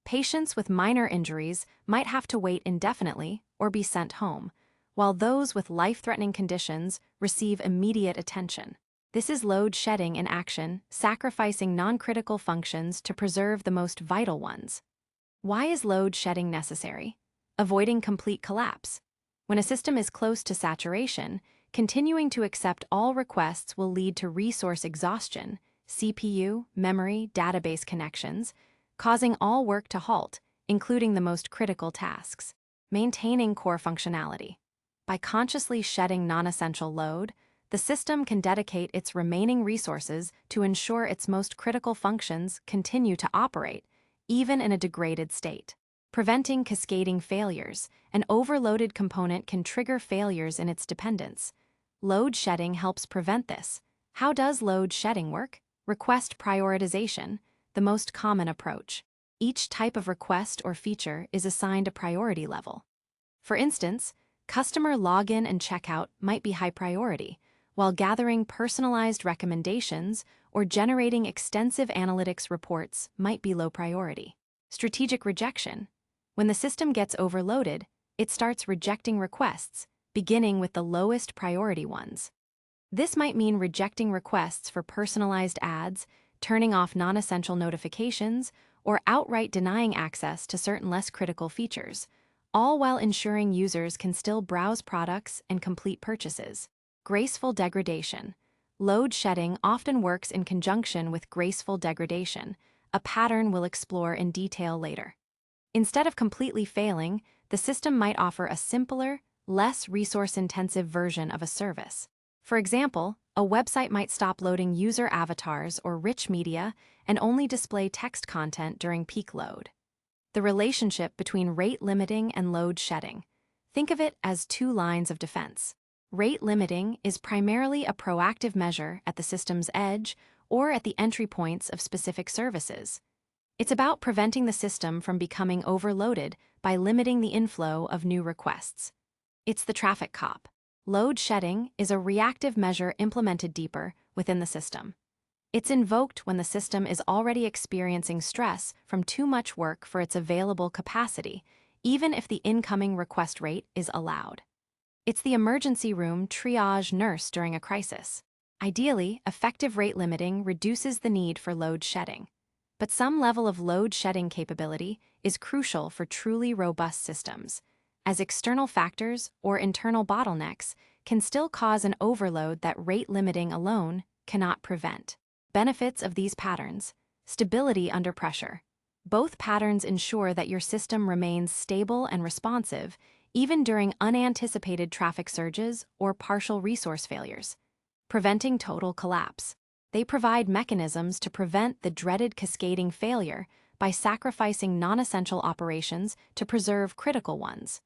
Patients with minor injuries might have to wait indefinitely or be sent home, while those with life-threatening conditions receive immediate attention. This is load shedding in action, sacrificing non-critical functions to preserve the most vital ones. Why is load shedding necessary? Avoiding complete collapse. When a system is close to saturation, Continuing to accept all requests will lead to resource exhaustion, CPU, memory, database connections, causing all work to halt, including the most critical tasks. Maintaining core functionality. By consciously shedding non-essential load, the system can dedicate its remaining resources to ensure its most critical functions continue to operate, even in a degraded state. Preventing cascading failures. An overloaded component can trigger failures in its dependence. Load shedding helps prevent this. How does load shedding work? Request prioritization, the most common approach. Each type of request or feature is assigned a priority level. For instance, customer login and checkout might be high priority, while gathering personalized recommendations or generating extensive analytics reports might be low priority. Strategic rejection. When the system gets overloaded, it starts rejecting requests, beginning with the lowest priority ones. This might mean rejecting requests for personalized ads, turning off non-essential notifications, or outright denying access to certain less critical features, all while ensuring users can still browse products and complete purchases. Graceful degradation. Load shedding often works in conjunction with graceful degradation, a pattern we'll explore in detail later. Instead of completely failing, the system might offer a simpler, less resource-intensive version of a service. For example, a website might stop loading user avatars or rich media and only display text content during peak load. The relationship between rate limiting and load shedding. Think of it as two lines of defense. Rate limiting is primarily a proactive measure at the system's edge or at the entry points of specific services. It's about preventing the system from becoming overloaded by limiting the inflow of new requests. It's the traffic cop. Load shedding is a reactive measure implemented deeper within the system. It's invoked when the system is already experiencing stress from too much work for its available capacity, even if the incoming request rate is allowed. It's the emergency room triage nurse during a crisis. Ideally, effective rate limiting reduces the need for load shedding. But some level of load shedding capability is crucial for truly robust systems, as external factors or internal bottlenecks can still cause an overload that rate limiting alone cannot prevent. Benefits of these patterns. Stability under pressure. Both patterns ensure that your system remains stable and responsive, even during unanticipated traffic surges or partial resource failures. Preventing total collapse. They provide mechanisms to prevent the dreaded cascading failure by sacrificing non-essential operations to preserve critical ones.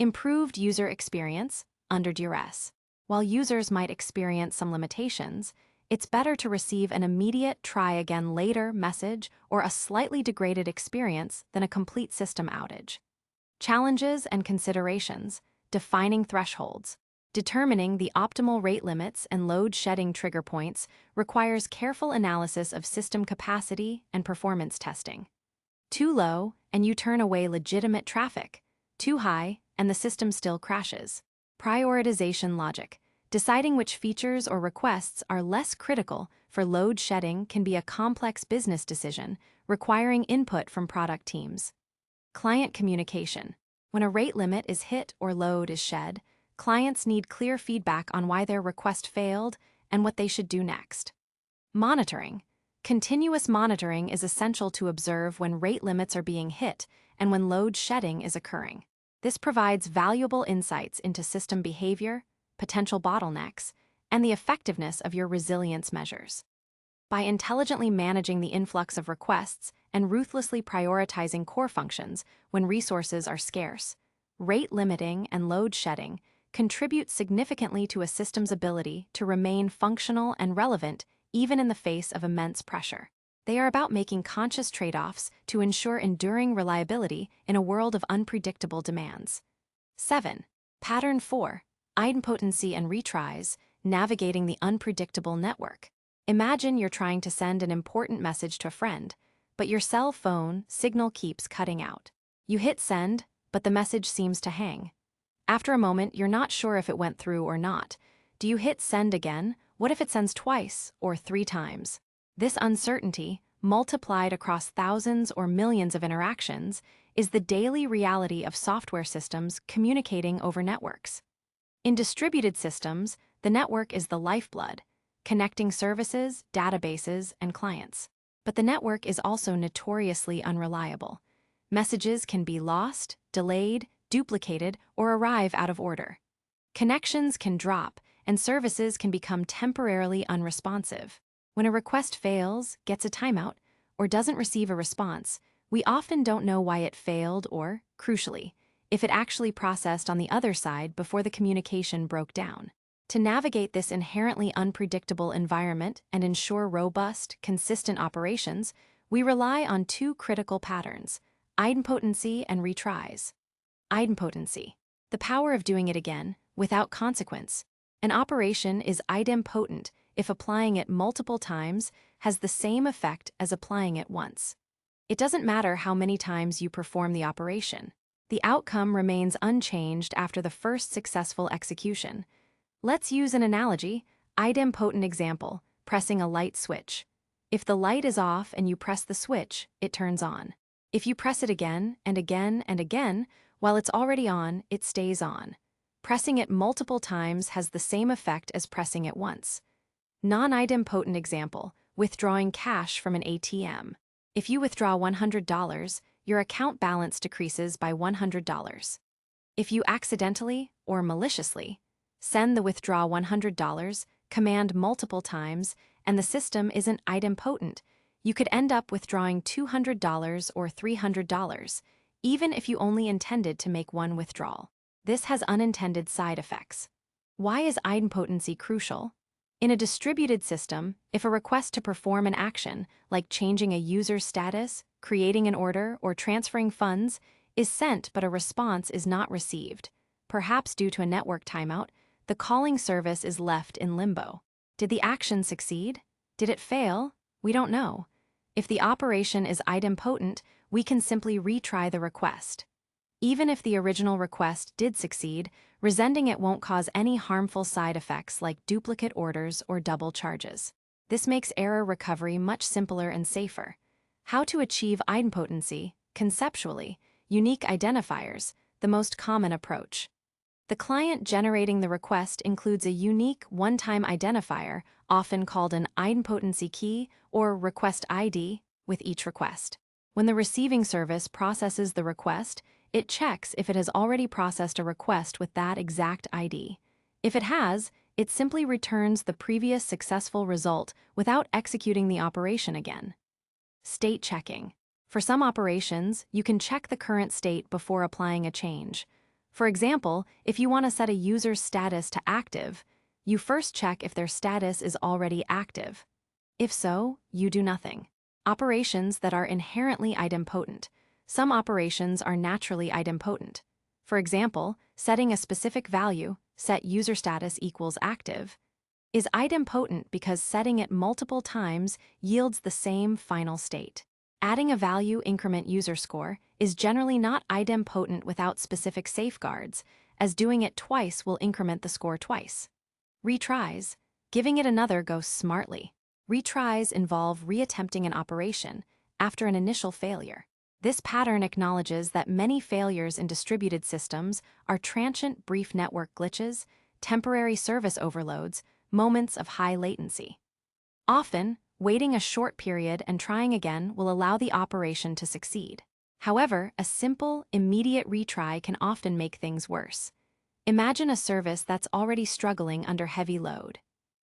Improved user experience under duress. While users might experience some limitations, it's better to receive an immediate try again later message or a slightly degraded experience than a complete system outage. Challenges and considerations. Defining thresholds. Determining the optimal rate limits and load shedding trigger points requires careful analysis of system capacity and performance testing. Too low, and you turn away legitimate traffic. Too high, and the system still crashes. Prioritization logic. Deciding which features or requests are less critical for load shedding can be a complex business decision, requiring input from product teams. Client communication. When a rate limit is hit or load is shed, clients need clear feedback on why their request failed and what they should do next. Monitoring. Continuous monitoring is essential to observe when rate limits are being hit and when load shedding is occurring. This provides valuable insights into system behavior, potential bottlenecks, and the effectiveness of your resilience measures. By intelligently managing the influx of requests and ruthlessly prioritizing core functions when resources are scarce, rate limiting and load shedding contribute significantly to a system's ability to remain functional and relevant even in the face of immense pressure. They are about making conscious trade-offs to ensure enduring reliability in a world of unpredictable demands. 7. Pattern 4. Idempotency and retries, navigating the unpredictable network. Imagine you're trying to send an important message to a friend, but your cell phone signal keeps cutting out. You hit send, but the message seems to hang. After a moment, you're not sure if it went through or not. Do you hit send again? What if it sends twice or 3 times? This uncertainty, multiplied across thousands or millions of interactions, is the daily reality of software systems communicating over networks. In distributed systems, the network is the lifeblood, connecting services, databases, and clients. But the network is also notoriously unreliable. Messages can be lost, delayed, duplicated, or arrive out of order. Connections can drop, and services can become temporarily unresponsive. When a request fails, gets a timeout, or doesn't receive a response, we often don't know why it failed or, crucially, if it actually processed on the other side before the communication broke down. To navigate this inherently unpredictable environment and ensure robust, consistent operations, we rely on two critical patterns: idempotency and retries. Idempotency, the power of doing it again, without consequence. An operation is idempotent if applying it multiple times has the same effect as applying it once. It doesn't matter how many times you perform the operation. The outcome remains unchanged after the first successful execution. Let's use an analogy, idempotent example, pressing a light switch. If the light is off and you press the switch, it turns on. If you press it again and again and again, while it's already on, it stays on. Pressing it multiple times has the same effect as pressing it once. Non-idempotent example, withdrawing cash from an ATM. If you withdraw $100, your account balance decreases by $100. If you accidentally or maliciously send the withdraw $100 command multiple times and the system isn't idempotent, you could end up withdrawing $200 or $300, even if you only intended to make one withdrawal. This has unintended side effects. Why is idempotency crucial? In a distributed system, if a request to perform an action, like changing a user's status, creating an order, or transferring funds, is sent but a response is not received, perhaps due to a network timeout, the calling service is left in limbo. Did the action succeed? Did it fail? We don't know. If the operation is idempotent, we can simply retry the request. Even if the original request did succeed, resending it won't cause any harmful side effects like duplicate orders or double charges. This makes error recovery much simpler and safer. How to achieve idempotency, conceptually, unique identifiers, the most common approach. The client generating the request includes a unique one-time identifier, often called an idempotency key or request ID, with each request. When the receiving service processes the request, it checks if it has already processed a request with that exact ID. If it has, it simply returns the previous successful result without executing the operation again. State checking. For some operations, you can check the current state before applying a change. For example, if you want to set a user's status to active, you first check if their status is already active. If so, you do nothing. Operations that are inherently idempotent. Some operations are naturally idempotent. For example, setting a specific value, set user status equals active, is idempotent because setting it multiple times yields the same final state. Adding a value increment user score is generally not idempotent without specific safeguards, as doing it twice will increment the score twice. Retries. Giving it another go smartly. Retries involve reattempting an operation after an initial failure. This pattern acknowledges that many failures in distributed systems are transient brief network glitches, temporary service overloads, moments of high latency. Often, waiting a short period and trying again will allow the operation to succeed. However, a simple, immediate retry can often make things worse. Imagine a service that's already struggling under heavy load.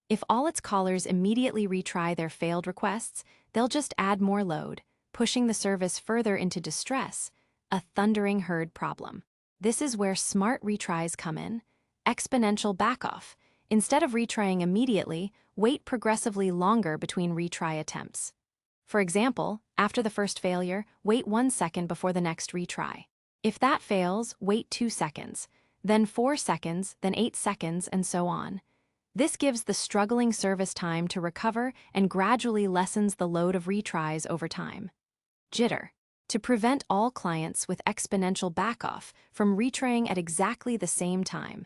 If all its callers immediately retry their failed requests, they'll just add more load, pushing the service further into distress, a thundering herd problem. This is where smart retries come in. Exponential backoff. Instead of retrying immediately, wait progressively longer between retry attempts. For example, after the first failure, wait 1 second before the next retry. If that fails, wait 2 seconds, then 4 seconds, then 8 seconds, and so on. This gives the struggling service time to recover and gradually lessens the load of retries over time. Jitter. To prevent all clients with exponential backoff from retrying at exactly the same time,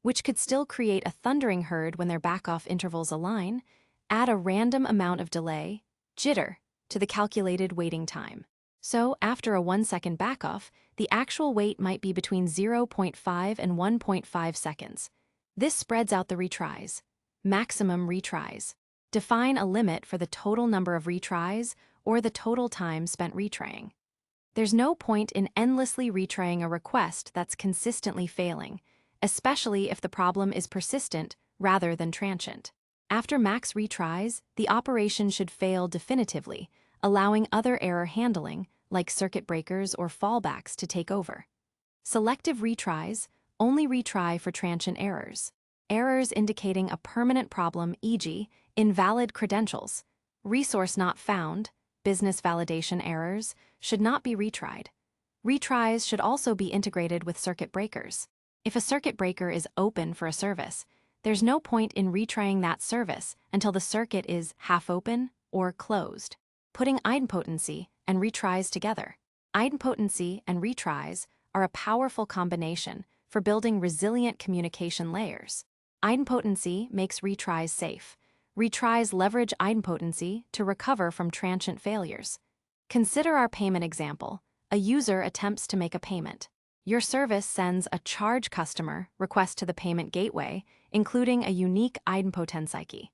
which could still create a thundering herd when their backoff intervals align, add a random amount of delay, jitter, to the calculated waiting time. So, after a 1 second backoff, the actual wait might be between 0.5 and 1.5 seconds. This spreads out the retries. Maximum retries. Define a limit for the total number of retries or the total time spent retrying. There's no point in endlessly retrying a request that's consistently failing, especially if the problem is persistent rather than transient. After max retries, the operation should fail definitively, allowing other error handling, like circuit breakers or fallbacks, to take over. Selective retries only retry for transient errors. Errors indicating a permanent problem, e.g., invalid credentials, resource not found, business validation errors, should not be retried. Retries should also be integrated with circuit breakers. If a circuit breaker is open for a service, there's no point in retrying that service until the circuit is half open or closed. Putting idempotency and retries together. Idempotency and retries are a powerful combination for building resilient communication layers. Idempotency makes retries safe. Retries leverage idempotency to recover from transient failures. Consider our payment example. A user attempts to make a payment. Your service sends a charge customer request to the payment gateway, including a unique idempotency key.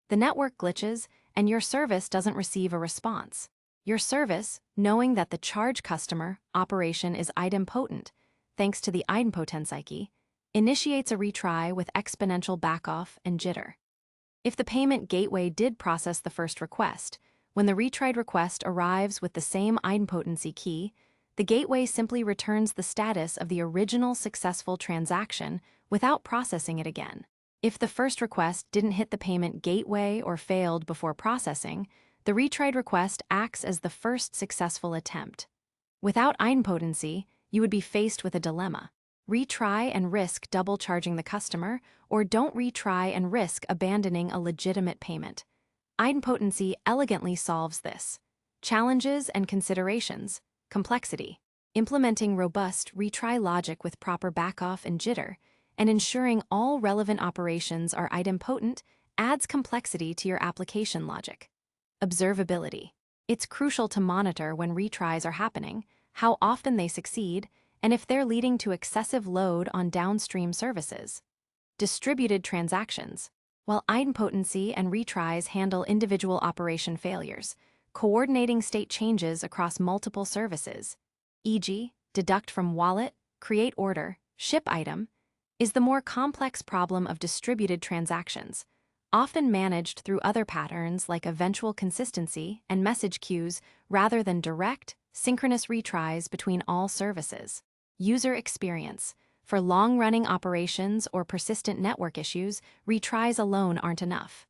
The network glitches, and your service doesn't receive a response. Your service, knowing that the charge customer operation is idempotent, thanks to the idempotency key, initiates a retry with exponential backoff and jitter. If the payment gateway did process the first request, when the retried request arrives with the same idempotency key, the gateway simply returns the status of the original successful transaction without processing it again. If the first request didn't hit the payment gateway or failed before processing, the retried request acts as the first successful attempt. Without idempotency, you would be faced with a dilemma. Retry and risk double charging the customer, or don't retry and risk abandoning a legitimate payment. Idempotency elegantly solves this. Challenges and considerations. Complexity. Implementing robust retry logic with proper backoff and jitter, and ensuring all relevant operations are idempotent adds complexity to your application logic. Observability. It's crucial to monitor when retries are happening, how often they succeed, and if they're leading to excessive load on downstream services. Distributed transactions. While idempotency and retries handle individual operation failures, coordinating state changes across multiple services, e.g., deduct from wallet, create order, ship item, is the more complex problem of distributed transactions, often managed through other patterns like eventual consistency and message queues rather than direct, synchronous retries between all services. User experience. For long-running operations or persistent network issues, retries alone aren't enough.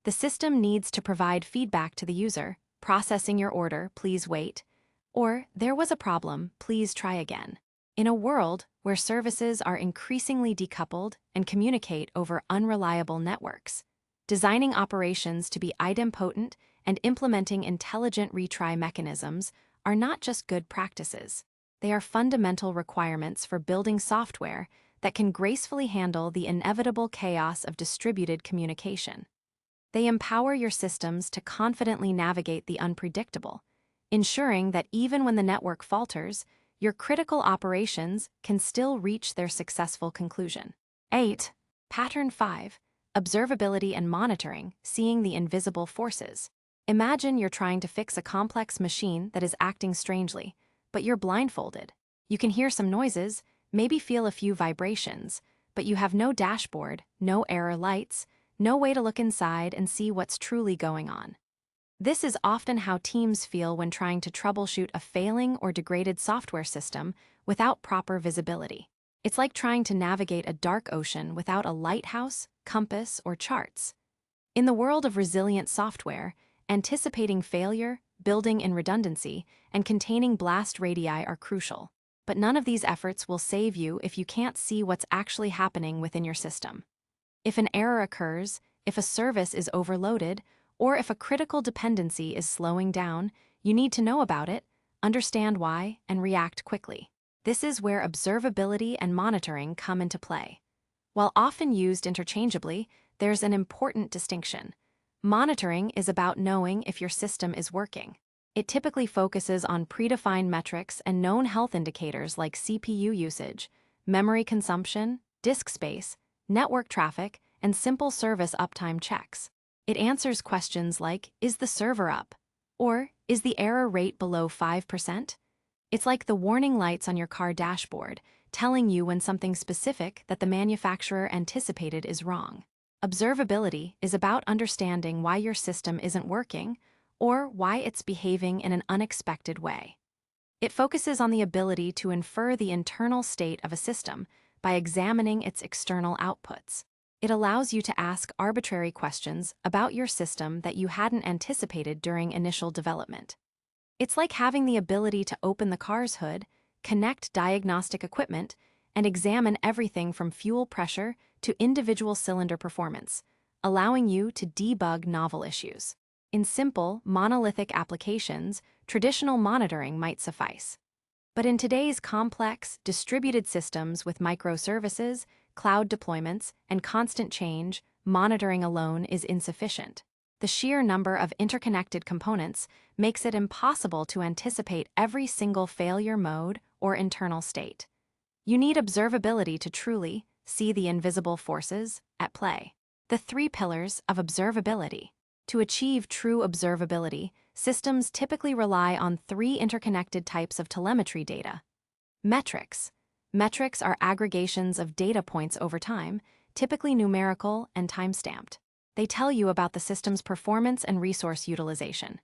The system needs to provide feedback to the user, processing your order, please wait, or there was a problem, please try again. In a world where services are increasingly decoupled and communicate over unreliable networks, designing operations to be idempotent and implementing intelligent retry mechanisms are not just good practices. They are fundamental requirements for building software that can gracefully handle the inevitable chaos of distributed communication. They empower your systems to confidently navigate the unpredictable, ensuring that even when the network falters, your critical operations can still reach their successful conclusion. 8. Pattern 5. Observability and monitoring, seeing the invisible forces. Imagine you're trying to fix a complex machine that is acting strangely, but you're blindfolded. You can hear some noises, maybe feel a few vibrations, but you have no dashboard, no error lights, no way to look inside and see what's truly going on. This is often how teams feel when trying to troubleshoot a failing or degraded software system without proper visibility. It's like trying to navigate a dark ocean without a lighthouse, compass, or charts. In the world of resilient software, anticipating failure, building in redundancy, and containing blast radii are crucial. But none of these efforts will save you if you can't see what's actually happening within your system. If an error occurs, if a service is overloaded, or if a critical dependency is slowing down, you need to know about it, understand why, and react quickly. This is where observability and monitoring come into play. While often used interchangeably, there's an important distinction. Monitoring is about knowing if your system is working. It typically focuses on predefined metrics and known health indicators like CPU usage, memory consumption, disk space, network traffic, and simple service uptime checks. It answers questions like, is the server up? Or, is the error rate below 5%? It's like the warning lights on your car dashboard, telling you when something specific that the manufacturer anticipated is wrong. Observability is about understanding why your system isn't working or why it's behaving in an unexpected way. It focuses on the ability to infer the internal state of a system by examining its external outputs. It allows you to ask arbitrary questions about your system that you hadn't anticipated during initial development. It's like having the ability to open the car's hood, connect diagnostic equipment, and examine everything from fuel pressure to individual cylinder performance, allowing you to debug novel issues. In simple, monolithic applications, traditional monitoring might suffice. But in today's complex, distributed systems with microservices, cloud deployments, and constant change, monitoring alone is insufficient. The sheer number of interconnected components makes it impossible to anticipate every single failure mode or internal state. You need observability to truly see the invisible forces at play. The 3 pillars of observability. To achieve true observability, systems typically rely on 3 interconnected types of telemetry data. Metrics. Metrics are aggregations of data points over time, typically numerical and time-stamped. They tell you about the system's performance and resource utilization.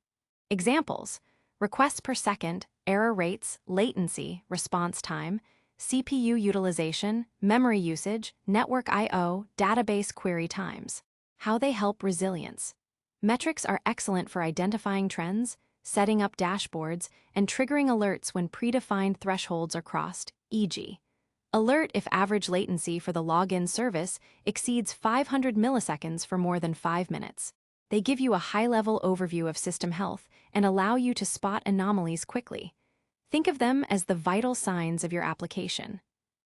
Examples: requests per second, error rates, latency, response time, CPU utilization, memory usage, network I/O, database query times. How they help resilience. Metrics are excellent for identifying trends, setting up dashboards, and triggering alerts when predefined thresholds are crossed, e.g., alert if average latency for the login service exceeds 500 milliseconds for more than 5 minutes. They give you a high-level overview of system health and allow you to spot anomalies quickly. Think of them as the vital signs of your application.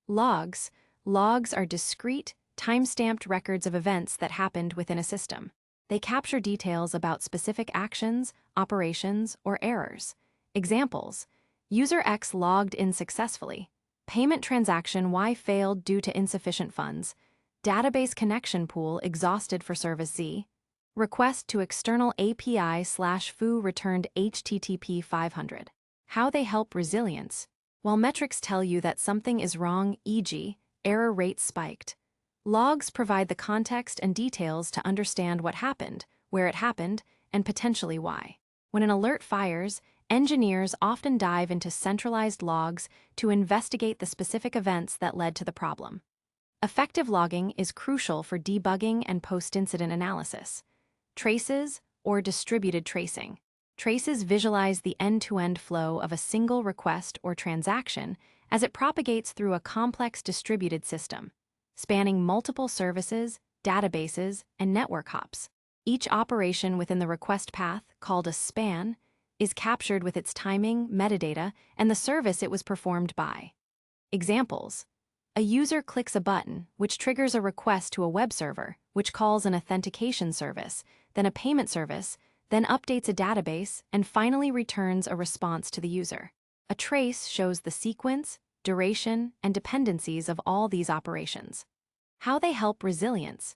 Logs. Logs are discrete, time-stamped records of events that happened within a system. They capture details about specific actions, operations, or errors. Examples: user X logged in successfully. Payment transaction Y failed due to insufficient funds. Database connection pool exhausted for service Z. Request to external API/foo returned HTTP 500. How they help resilience. While metrics tell you that something is wrong, e.g., error rate spiked, logs provide the context and details to understand what happened, where it happened, and potentially why. When an alert fires, engineers often dive into centralized logs to investigate the specific events that led to the problem. Effective logging is crucial for debugging and post-incident analysis. Traces, or distributed tracing. Traces visualize the end-to-end flow of a single request or transaction as it propagates through a complex distributed system, spanning multiple services, databases, and network hops. Each operation within the request path, called a span, is captured with its timing, metadata, and the service it was performed by. Examples: a user clicks a button, which triggers a request to a web server, which calls an authentication service, then a payment service, then updates a database, and finally returns a response to the user. A trace shows the sequence, duration, and dependencies of all these operations. How they help resilience.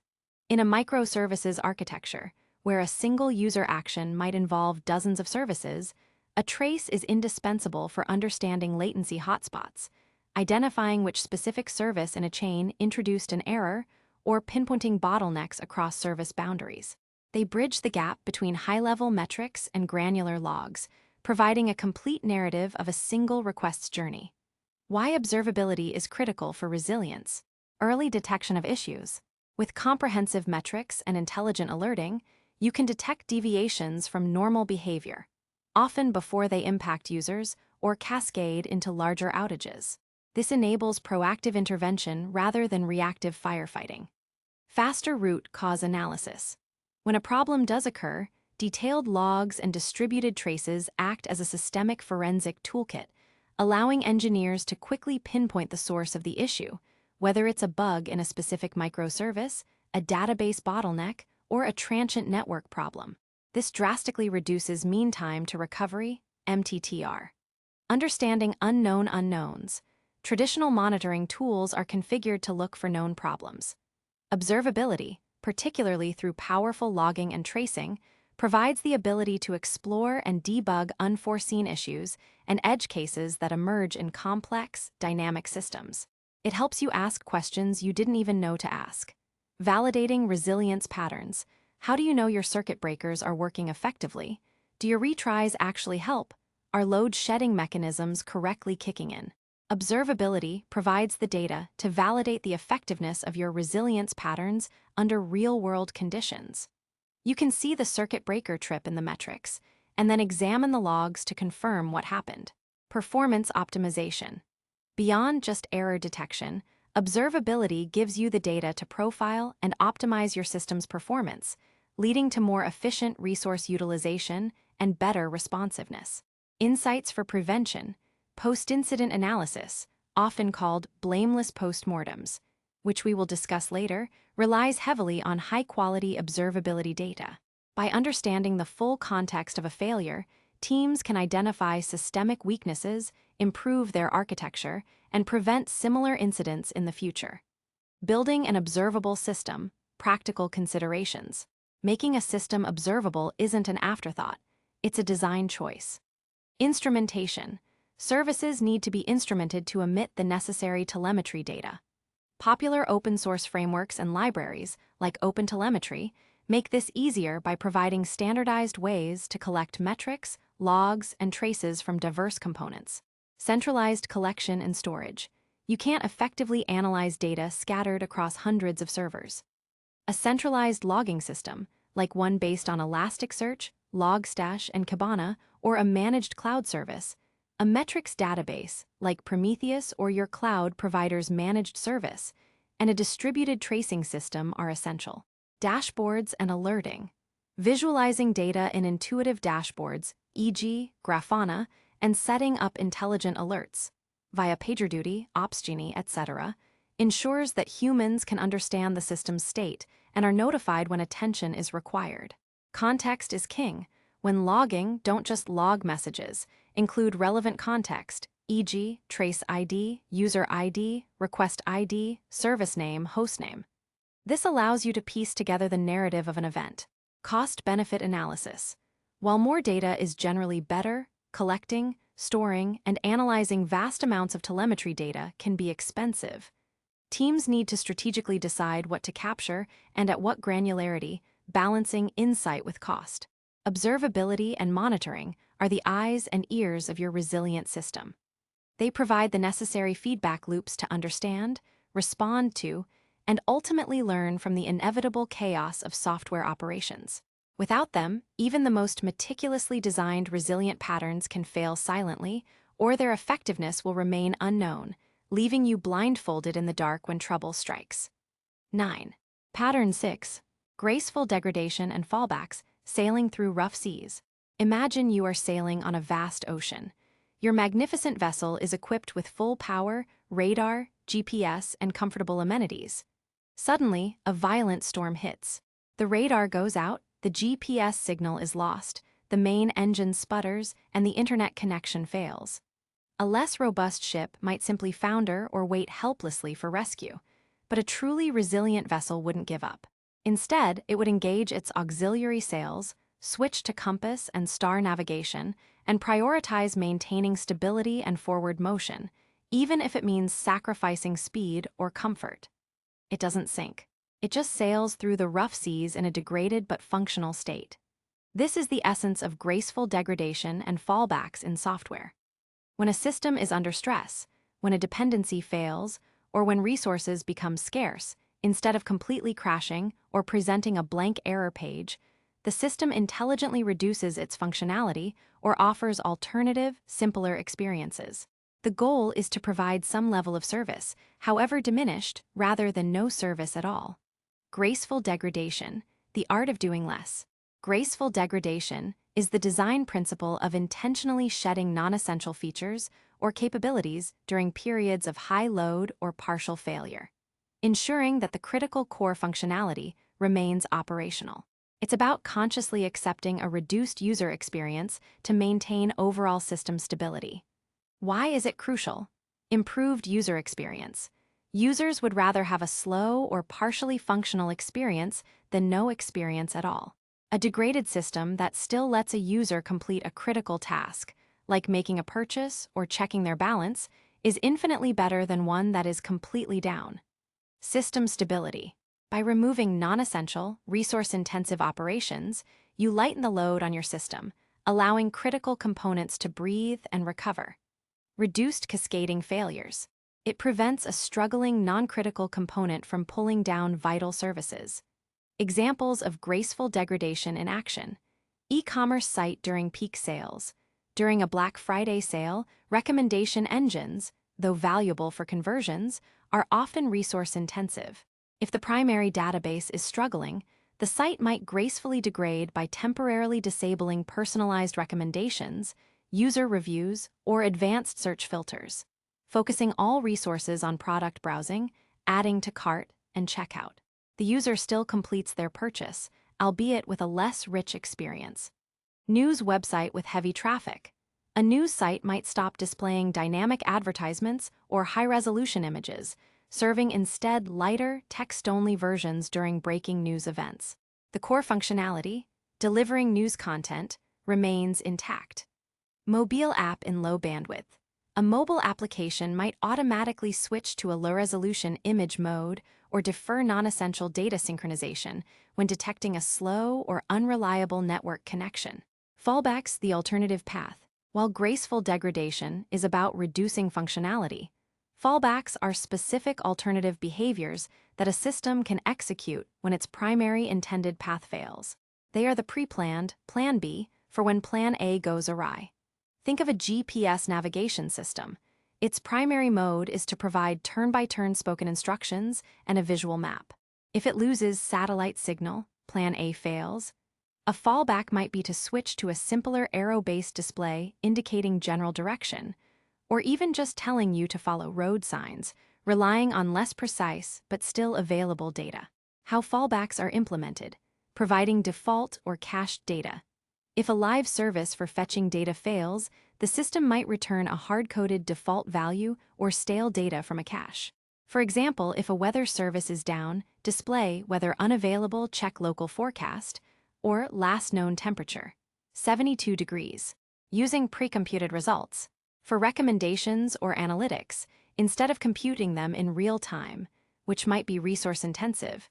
In a microservices architecture, where a single user action might involve dozens of services, a trace is indispensable for understanding latency hotspots, identifying which specific service in a chain introduced an error, or pinpointing bottlenecks across service boundaries. They bridge the gap between high-level metrics and granular logs, providing a complete narrative of a single request's journey. Why observability is critical for resilience. Early detection of issues. With comprehensive metrics and intelligent alerting, you can detect deviations from normal behavior, often before they impact users or cascade into larger outages. This enables proactive intervention rather than reactive firefighting. Faster root cause analysis. When a problem does occur, detailed logs and distributed traces act as a systemic forensic toolkit, allowing engineers to quickly pinpoint the source of the issue, whether it's a bug in a specific microservice, a database bottleneck, or a transient network problem. This drastically reduces mean time to recovery, MTTR. Understanding unknown unknowns. Traditional monitoring tools are configured to look for known problems. Observability, particularly through powerful logging and tracing, provides the ability to explore and debug unforeseen issues and edge cases that emerge in complex, dynamic systems. It helps you ask questions you didn't even know to ask. Validating resilience patterns. How do you know your circuit breakers are working effectively? Do your retries actually help? Are load shedding mechanisms correctly kicking in? Observability provides the data to validate the effectiveness of your resilience patterns under real-world conditions. You can see the circuit breaker trip in the metrics, and then examine the logs to confirm what happened. Performance optimization. Beyond just error detection, observability gives you the data to profile and optimize your system's performance, leading to more efficient resource utilization and better responsiveness. Insights for prevention. Post-incident analysis, often called blameless postmortems, which we will discuss later, relies heavily on high-quality observability data. By understanding the full context of a failure, teams can identify systemic weaknesses, improve their architecture, and prevent similar incidents in the future. Building an observable system, practical considerations. Making a system observable isn't an afterthought, it's a design choice. Instrumentation. Services need to be instrumented to emit the necessary telemetry data. Popular open-source frameworks and libraries, like OpenTelemetry, make this easier by providing standardized ways to collect metrics, logs, and traces from diverse components. Centralized collection and storage. You can't effectively analyze data scattered across hundreds of servers. A centralized logging system, like one based on Elasticsearch, Logstash, and Kibana, or a managed cloud service, a metrics database, like Prometheus or your cloud provider's managed service, and a distributed tracing system are essential. Dashboards and alerting. Visualizing data in intuitive dashboards, e.g., Grafana, and setting up intelligent alerts, via PagerDuty, OpsGenie, etc., ensures that humans can understand the system's state and are notified when attention is required. Context is king. When logging, don't just log messages. Include relevant context, e.g., trace ID, user ID, request ID, service name, hostname. This allows you to piece together the narrative of an event. Cost-benefit analysis. While more data is generally better, collecting, storing, and analyzing vast amounts of telemetry data can be expensive. Teams need to strategically decide what to capture and at what granularity, balancing insight with cost. Observability and monitoring are the eyes and ears of your resilient system. They provide the necessary feedback loops to understand, respond to, and ultimately learn from the inevitable chaos of software operations. Without them, even the most meticulously designed resilient patterns can fail silently, or their effectiveness will remain unknown, leaving you blindfolded in the dark when trouble strikes. 9. Pattern 6. Graceful degradation and fallbacks, sailing through rough seas. Imagine you are sailing on a vast ocean. Your magnificent vessel is equipped with full power, radar, GPS, and comfortable amenities. Suddenly, a violent storm hits. The radar goes out, the GPS signal is lost, the main engine sputters, and the internet connection fails. A less robust ship might simply founder or wait helplessly for rescue, but a truly resilient vessel wouldn't give up. Instead, it would engage its auxiliary sails, switch to compass and star navigation, and prioritize maintaining stability and forward motion, even if it means sacrificing speed or comfort. It doesn't sink. It just sails through the rough seas in a degraded but functional state. This is the essence of graceful degradation and fallbacks in software. When a system is under stress, when a dependency fails, or when resources become scarce, instead of completely crashing or presenting a blank error page, the system intelligently reduces its functionality or offers alternative, simpler experiences. The goal is to provide some level of service, however diminished, rather than no service at all. Graceful degradation, the art of doing less. Graceful degradation is the design principle of intentionally shedding non-essential features or capabilities during periods of high load or partial failure, ensuring that the critical core functionality remains operational. It's about consciously accepting a reduced user experience to maintain overall system stability. Why is it crucial? Improved user experience. Users would rather have a slow or partially functional experience than no experience at all. A degraded system that still lets a user complete a critical task, like making a purchase or checking their balance, is infinitely better than one that is completely down. System stability. By removing non-essential, resource-intensive operations, you lighten the load on your system, allowing critical components to breathe and recover. Reduced cascading failures. It prevents a struggling non-critical component from pulling down vital services. Examples of graceful degradation in action. E-commerce site during peak sales. During a Black Friday sale, recommendation engines, though valuable for conversions, are often resource-intensive. If the primary database is struggling, the site might gracefully degrade by temporarily disabling personalized recommendations, user reviews, or advanced search filters, focusing all resources on product browsing, adding to cart, and checkout. The user still completes their purchase, albeit with a less rich experience. News website with heavy traffic. A news site might stop displaying dynamic advertisements or high-resolution images, serving instead lighter, text-only versions during breaking news events. The core functionality, delivering news content, remains intact. Mobile app in low bandwidth. A mobile application might automatically switch to a low-resolution image mode or defer non-essential data synchronization when detecting a slow or unreliable network connection. Fallbacks, the alternative path. While graceful degradation is about reducing functionality, fallbacks are specific alternative behaviors that a system can execute when its primary intended path fails. They are the pre-planned Plan B for when Plan A goes awry. Think of a GPS navigation system. Its primary mode is to provide turn-by-turn spoken instructions and a visual map. If it loses satellite signal, Plan A fails. A fallback might be to switch to a simpler arrow-based display indicating general direction, or even just telling you to follow road signs, relying on less precise but still available data. How fallbacks are implemented. Providing default or cached data. If a live service for fetching data fails, the system might return a hard-coded default value or stale data from a cache. For example, if a weather service is down, display weather unavailable, check local forecast, or last known temperature, 72 degrees. Using pre-computed results. For recommendations or analytics, instead of computing them in real time, which might be resource-intensive,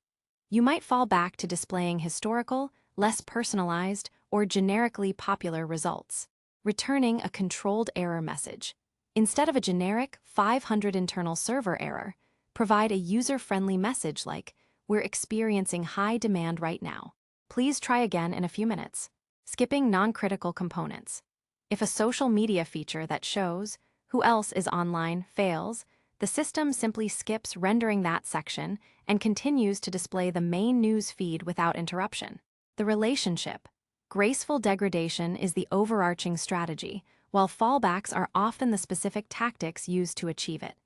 you might fall back to displaying historical, less personalized, or generically popular results. Returning a controlled error message. Instead of a generic 500 internal server error, provide a user-friendly message like, "We're experiencing high demand right now. Please try again in a few minutes." Skipping non-critical components. If a social media feature that shows who else is online fails, the system simply skips rendering that section and continues to display the main news feed without interruption. The relationship. Graceful degradation is the overarching strategy, while fallbacks are often the specific tactics used to achieve it.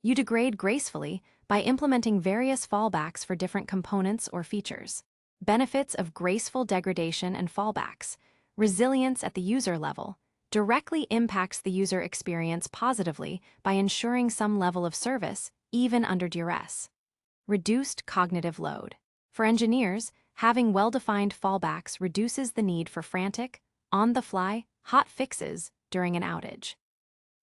You degrade gracefully by implementing various fallbacks for different components or features. Benefits of graceful degradation and fallbacks. Resilience at the user level directly impacts the user experience positively by ensuring some level of service, even under duress. Reduced cognitive load. For engineers, having well-defined fallbacks reduces the need for frantic, on-the-fly, hot fixes during an outage.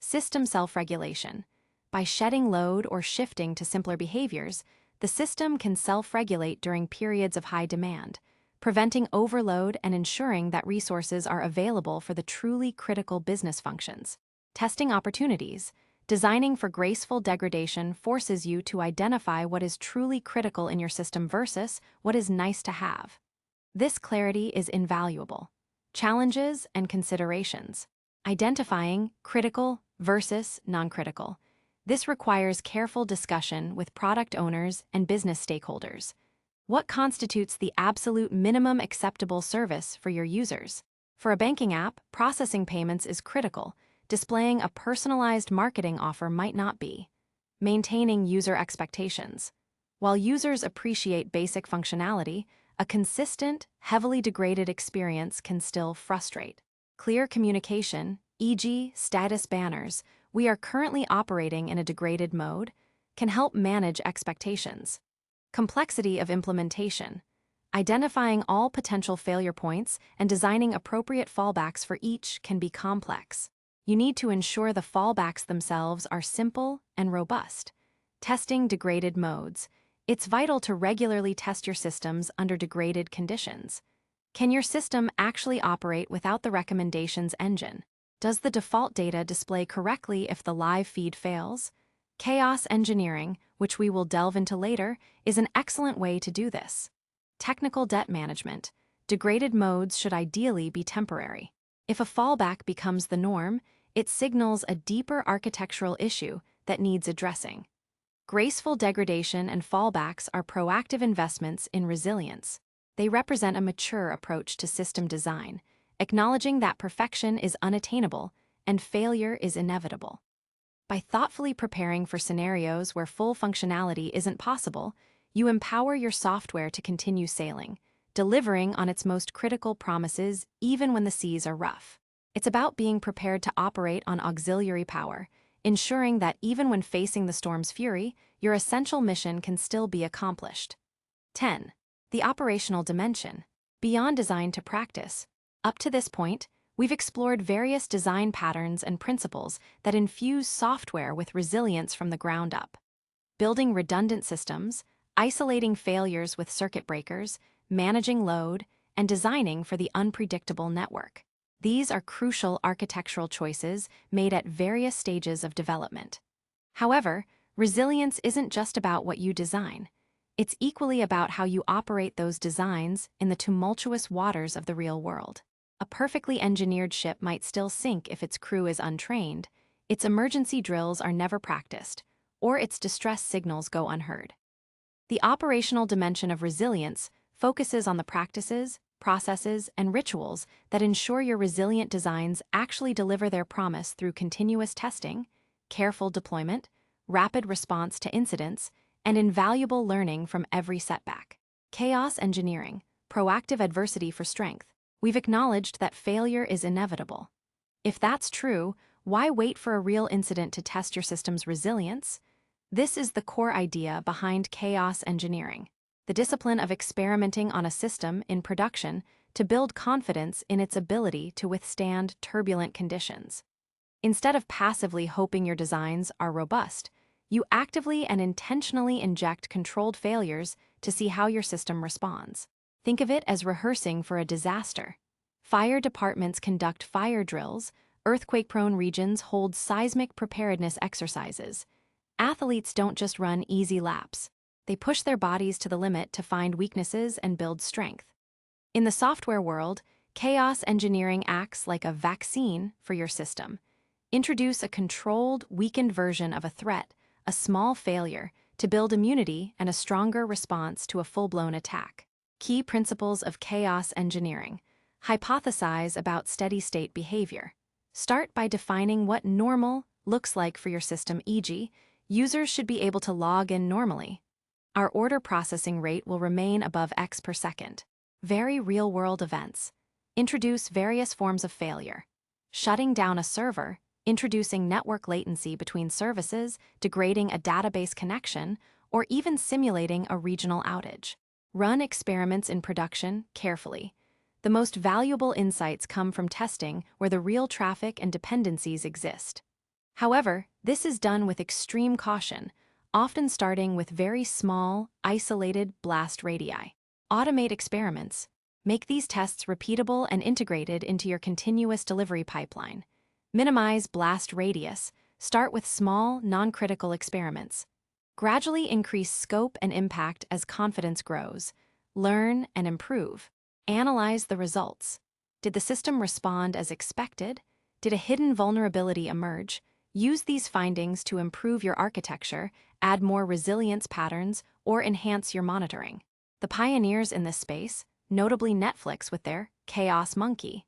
System self-regulation. By shedding load or shifting to simpler behaviors, the system can self-regulate during periods of high demand, preventing overload and ensuring that resources are available for the truly critical business functions. Testing opportunities. Designing for graceful degradation forces you to identify what is truly critical in your system versus what is nice to have. This clarity is invaluable. Challenges and considerations. Identifying critical versus non-critical. This requires careful discussion with product owners and business stakeholders. What constitutes the absolute minimum acceptable service for your users? For a banking app, processing payments is critical. Displaying a personalized marketing offer might not be. Maintaining user expectations. While users appreciate basic functionality, a consistent, heavily degraded experience can still frustrate. Clear communication, e.g., status banners. "We are currently operating in a degraded mode," can help manage expectations. Complexity of implementation. Identifying all potential failure points and designing appropriate fallbacks for each can be complex. You need to ensure the fallbacks themselves are simple and robust. Testing degraded modes. It's vital to regularly test your systems under degraded conditions. Can your system actually operate without the recommendations engine? Does the default data display correctly if the live feed fails? Chaos engineering, which we will delve into later, is an excellent way to do this. Technical debt management. Degraded modes should ideally be temporary. If a fallback becomes the norm, it signals a deeper architectural issue that needs addressing. Graceful degradation and fallbacks are proactive investments in resilience. They represent a mature approach to system design, acknowledging that perfection is unattainable and failure is inevitable. By thoughtfully preparing for scenarios where full functionality isn't possible, you empower your software to continue sailing, delivering on its most critical promises even when the seas are rough. It's about being prepared to operate on auxiliary power, ensuring that even when facing the storm's fury, your essential mission can still be accomplished. 10. The operational dimension. Beyond design to practice. Up to this point, we've explored various design patterns and principles that infuse software with resilience from the ground up. Building redundant systems, isolating failures with circuit breakers, managing load, and designing for the unpredictable network. These are crucial architectural choices made at various stages of development. However, resilience isn't just about what you design. It's equally about how you operate those designs in the tumultuous waters of the real world. A perfectly engineered ship might still sink if its crew is untrained, its emergency drills are never practiced, or its distress signals go unheard. The operational dimension of resilience focuses on the practices, processes, and rituals that ensure your resilient designs actually deliver their promise through continuous testing, careful deployment, rapid response to incidents, and invaluable learning from every setback. Chaos engineering, proactive adversity for strength. We've acknowledged that failure is inevitable. If that's true, why wait for a real incident to test your system's resilience? This is the core idea behind chaos engineering, the discipline of experimenting on a system in production to build confidence in its ability to withstand turbulent conditions. Instead of passively hoping your designs are robust, you actively and intentionally inject controlled failures to see how your system responds. Think of it as rehearsing for a disaster. Fire departments conduct fire drills, earthquake-prone regions hold seismic preparedness exercises. Athletes don't just run easy laps. They push their bodies to the limit to find weaknesses and build strength. In the software world, chaos engineering acts like a vaccine for your system. Introduce a controlled, weakened version of a threat, a small failure, to build immunity and a stronger response to a full-blown attack. Key principles of chaos engineering. Hypothesize about steady-state behavior. Start by defining what normal looks like for your system, e.g., users should be able to log in normally. Our order processing rate will remain above X per second. Vary real-world events. Introduce various forms of failure. Shutting down a server, introducing network latency between services, degrading a database connection, or even simulating a regional outage. Run experiments in production carefully. The most valuable insights come from testing where the real traffic and dependencies exist. However, this is done with extreme caution, often starting with very small, isolated blast radii. Automate experiments. Make these tests repeatable and integrated into your continuous delivery pipeline. Minimize blast radius. Start with small, non-critical experiments. Gradually increase scope and impact as confidence grows. Learn and improve. Analyze the results. Did the system respond as expected? Did a hidden vulnerability emerge? Use these findings to improve your architecture, add more resilience patterns, or enhance your monitoring. The pioneers in this space, notably Netflix with their Chaos Monkey,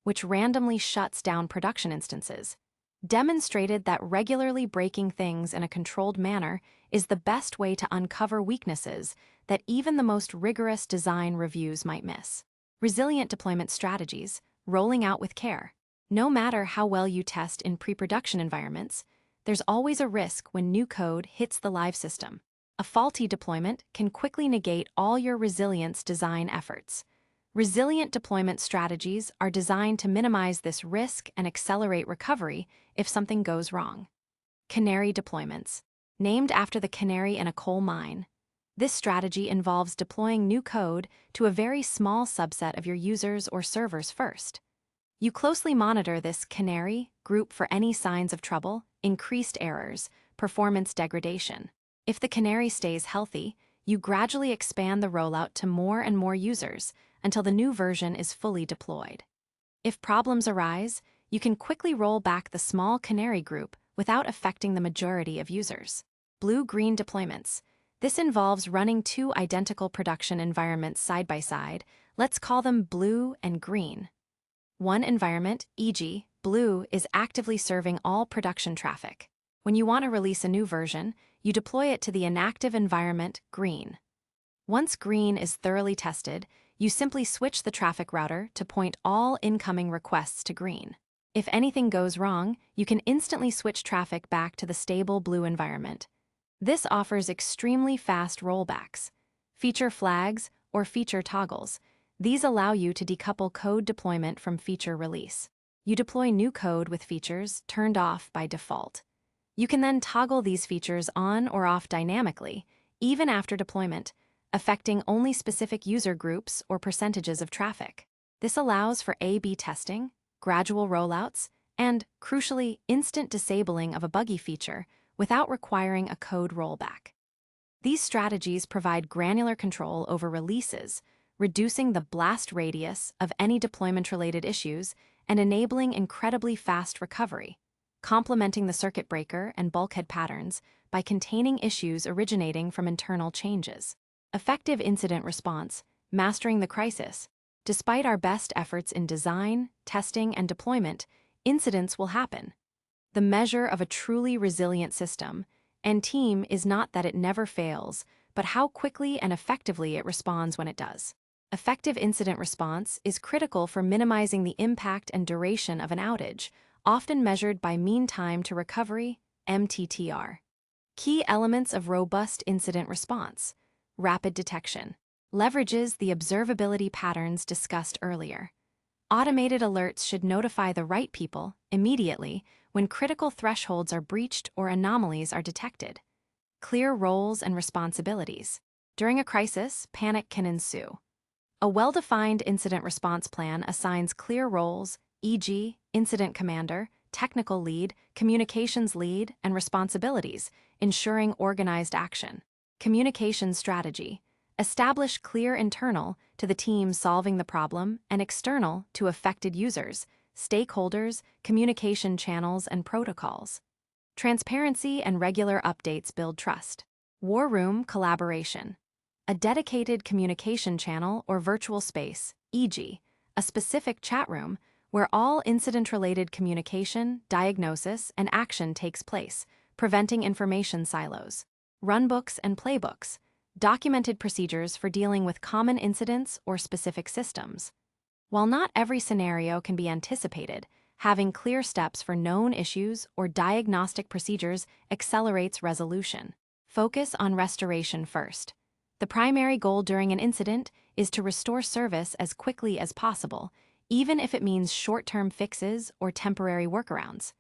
which randomly shuts down production instances, demonstrated that regularly breaking things in a controlled manner is the best way to uncover weaknesses that even the most rigorous design reviews might miss. Resilient deployment strategies, rolling out with care. No matter how well you test in pre-production environments, there's always a risk when new code hits the live system. A faulty deployment can quickly negate all your resilience design efforts. Resilient deployment strategies are designed to minimize this risk and accelerate recovery if something goes wrong. Canary deployments. Named after the canary in a coal mine, this strategy involves deploying new code to a very small subset of your users or servers first. You closely monitor this canary group for any signs of trouble, increased errors, performance degradation. If the canary stays healthy, you gradually expand the rollout to more and more users until the new version is fully deployed. If problems arise, you can quickly roll back the small canary group without affecting the majority of users. Blue-green deployments. This involves running two identical production environments side by side. Let's call them blue and green. One environment, e.g., blue, is actively serving all production traffic. When you want to release a new version, you deploy it to the inactive environment, green. Once green is thoroughly tested, you simply switch the traffic router to point all incoming requests to green. If anything goes wrong, you can instantly switch traffic back to the stable blue environment. This offers extremely fast rollbacks. Feature flags or feature toggles. These allow you to decouple code deployment from feature release. You deploy new code with features turned off by default. You can then toggle these features on or off dynamically, even after deployment, affecting only specific user groups or percentages of traffic. This allows for A/B testing, gradual rollouts, and, crucially, instant disabling of a buggy feature without requiring a code rollback. These strategies provide granular control over releases, reducing the blast radius of any deployment-related issues and enabling incredibly fast recovery, complementing the circuit breaker and bulkhead patterns by containing issues originating from internal changes. Effective incident response, mastering the crisis. Despite our best efforts in design, testing, and deployment, incidents will happen. The measure of a truly resilient system and team is not that it never fails, but how quickly and effectively it responds when it does. Effective incident response is critical for minimizing the impact and duration of an outage, often measured by mean time to recovery, MTTR. Key elements of robust incident response. Rapid detection. Leverages the observability patterns discussed earlier. Automated alerts should notify the right people immediately when critical thresholds are breached or anomalies are detected. Clear roles and responsibilities. During a crisis, panic can ensue. A well-defined incident response plan assigns clear roles, e.g., incident commander, technical lead, communications lead, and responsibilities, ensuring organized action. Communication strategy. Establish clear internal to the team solving the problem and external to affected users, stakeholders, communication channels, and protocols. Transparency and regular updates build trust. War room collaboration. A dedicated communication channel or virtual space, e.g., a specific chat room where all incident-related communication, diagnosis, and action takes place, preventing information silos. Runbooks and playbooks. Documented procedures for dealing with common incidents or specific systems. While not every scenario can be anticipated, having clear steps for known issues or diagnostic procedures accelerates resolution. Focus on restoration first. The primary goal during an incident is to restore service as quickly as possible, even if it means short-term fixes or temporary workarounds.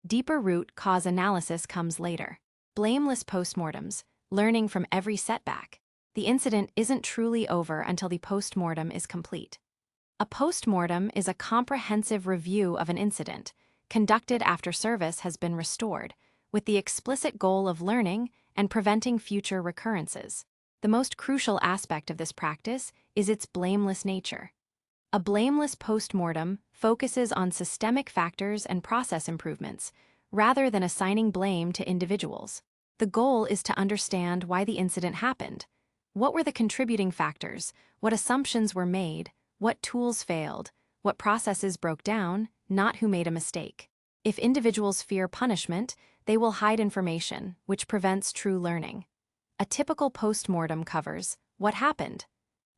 Deeper root cause analysis comes later. Blameless postmortems. Learning from every setback. The incident isn't truly over until the postmortem is complete. A postmortem is a comprehensive review of an incident, conducted after service has been restored, with the explicit goal of learning and preventing future recurrences. The most crucial aspect of this practice is its blameless nature. A blameless postmortem focuses on systemic factors and process improvements, rather than assigning blame to individuals. The goal is to understand why the incident happened. What were the contributing factors? What assumptions were made? What tools failed? What processes broke down? Not who made a mistake. If individuals fear punishment, they will hide information, which prevents true learning. A typical postmortem covers what happened,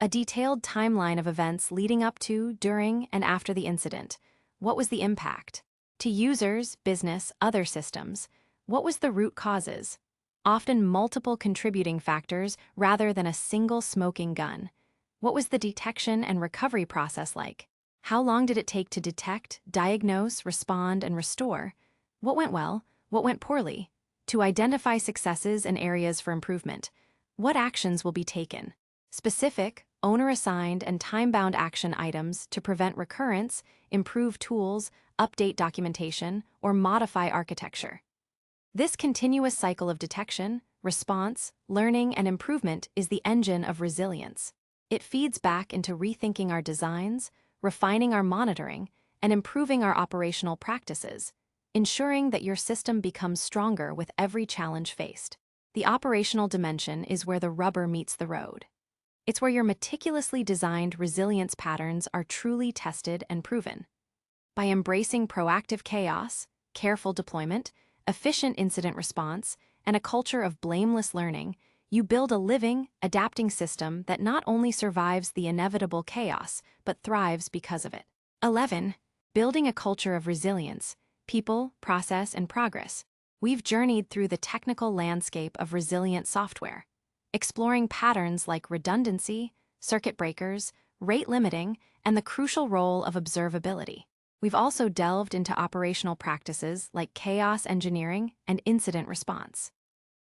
a detailed timeline of events leading up to, during, and after the incident. What was the impact? To users, business, other systems. What was the root causes? Often multiple contributing factors rather than a single smoking gun. What was the detection and recovery process like? How long did it take to detect, diagnose, respond, and restore? What went well? What went poorly? To identify successes and areas for improvement, what actions will be taken? Specific, owner-assigned, and time-bound action items to prevent recurrence, improve tools, update documentation, or modify architecture. This continuous cycle of detection, response, learning, and improvement is the engine of resilience. It feeds back into rethinking our designs, refining our monitoring, and improving our operational practices, ensuring that your system becomes stronger with every challenge faced. The operational dimension is where the rubber meets the road. It's where your meticulously designed resilience patterns are truly tested and proven. By embracing proactive chaos, careful deployment, efficient incident response, and a culture of blameless learning, you build a living, adapting system that not only survives the inevitable chaos, but thrives because of it. 11. Building a culture of resilience, people, process, and progress. We've journeyed through the technical landscape of resilient software, exploring patterns like redundancy, circuit breakers, rate limiting, and the crucial role of observability. We've also delved into operational practices like chaos engineering and incident response.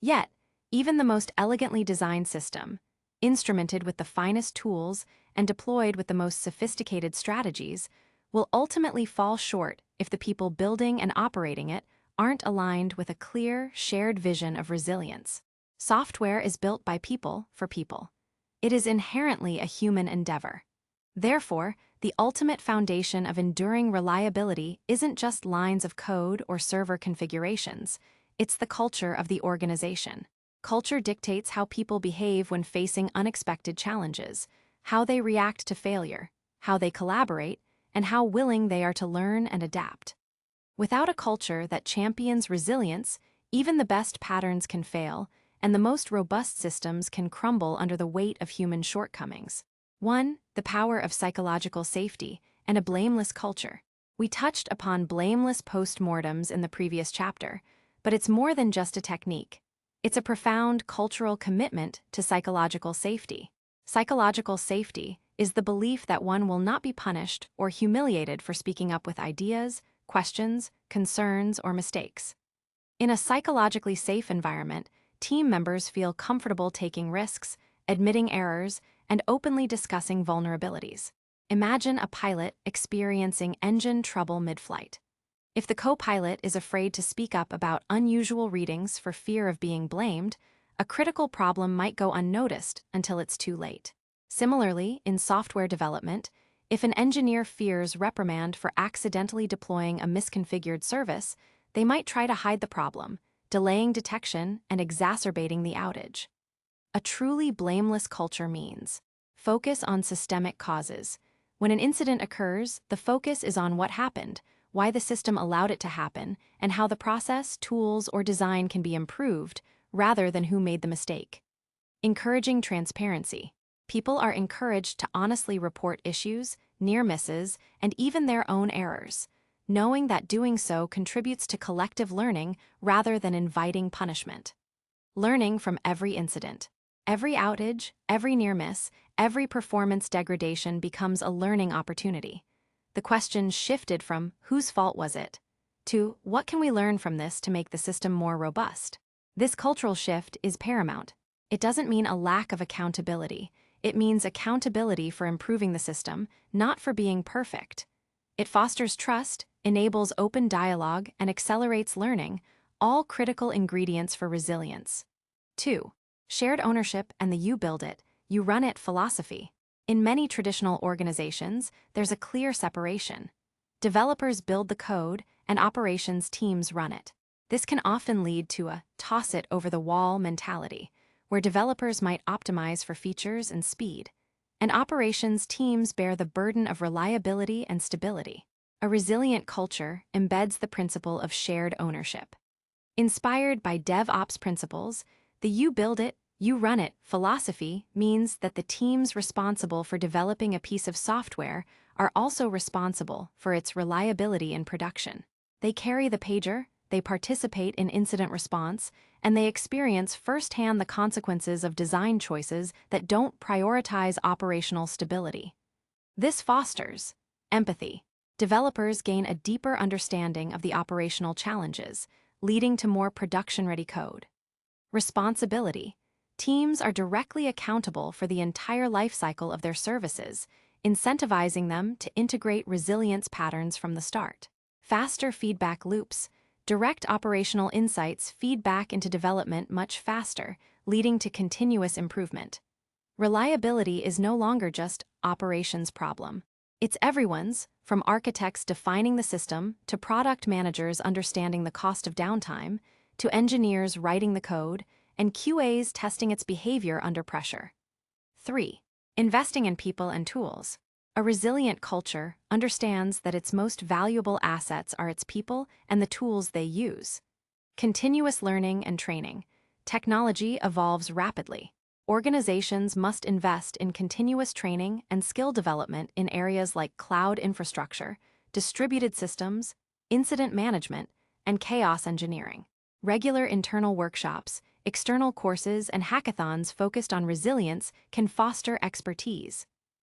Yet, even the most elegantly designed system, instrumented with the finest tools and deployed with the most sophisticated strategies, will ultimately fall short if the people building and operating it aren't aligned with a clear, shared vision of resilience. Software is built by people for people. It is inherently a human endeavor. Therefore, the ultimate foundation of enduring reliability isn't just lines of code or server configurations, it's the culture of the organization. Culture dictates how people behave when facing unexpected challenges, how they react to failure, how they collaborate, and how willing they are to learn and adapt. Without a culture that champions resilience, even the best patterns can fail, and the most robust systems can crumble under the weight of human shortcomings. 1. The power of psychological safety and a blameless culture. We touched upon blameless postmortems in the previous chapter, but it's more than just a technique. It's a profound cultural commitment to psychological safety. Psychological safety is the belief that one will not be punished or humiliated for speaking up with ideas, questions, concerns, or mistakes. In a psychologically safe environment, team members feel comfortable taking risks, admitting errors, and openly discussing vulnerabilities. Imagine a pilot experiencing engine trouble mid-flight. If the co-pilot is afraid to speak up about unusual readings for fear of being blamed, a critical problem might go unnoticed until it's too late. Similarly, in software development, if an engineer fears reprimand for accidentally deploying a misconfigured service, they might try to hide the problem, delaying detection and exacerbating the outage. A truly blameless culture means focus on systemic causes. When an incident occurs, the focus is on what happened, why the system allowed it to happen, and how the process, tools, or design can be improved, rather than who made the mistake. Encouraging transparency. People are encouraged to honestly report issues, near misses, and even their own errors, knowing that doing so contributes to collective learning rather than inviting punishment. Learning from every incident. Every outage, every near miss, every performance degradation becomes a learning opportunity. The question shifted from whose fault was it to what can we learn from this to make the system more robust. This cultural shift is paramount. It doesn't mean a lack of accountability. It means accountability for improving the system, not for being perfect. It fosters trust, enables open dialogue, and accelerates learning, all critical ingredients for resilience. 2. Shared ownership and the you build it, you run it philosophy. In many traditional organizations, there's a clear separation. Developers build the code, and operations teams run it. This can often lead to a toss-it-over-the-wall mentality, where developers might optimize for features and speed, and operations teams bear the burden of reliability and stability. A resilient culture embeds the principle of shared ownership. Inspired by DevOps principles, the you build it, you run it philosophy means that the teams responsible for developing a piece of software are also responsible for its reliability in production. They carry the pager, they participate in incident response, and they experience firsthand the consequences of design choices that don't prioritize operational stability. This fosters empathy. Developers gain a deeper understanding of the operational challenges, leading to more production-ready code. Responsibility. Teams are directly accountable for the entire lifecycle of their services, incentivizing them to integrate resilience patterns from the start. Faster feedback loops. Direct operational insights feed back into development much faster, leading to continuous improvement. Reliability is no longer just operations problem. It's everyone's, from architects defining the system, to product managers understanding the cost of downtime, to engineers writing the code, and QAs testing its behavior under pressure. 3. Investing in people and tools. A resilient culture understands that its most valuable assets are its people and the tools they use. Continuous learning and training. Technology evolves rapidly. Organizations must invest in continuous training and skill development in areas like cloud infrastructure, distributed systems, incident management, and chaos engineering. Regular internal workshops, external courses, and hackathons focused on resilience can foster expertise.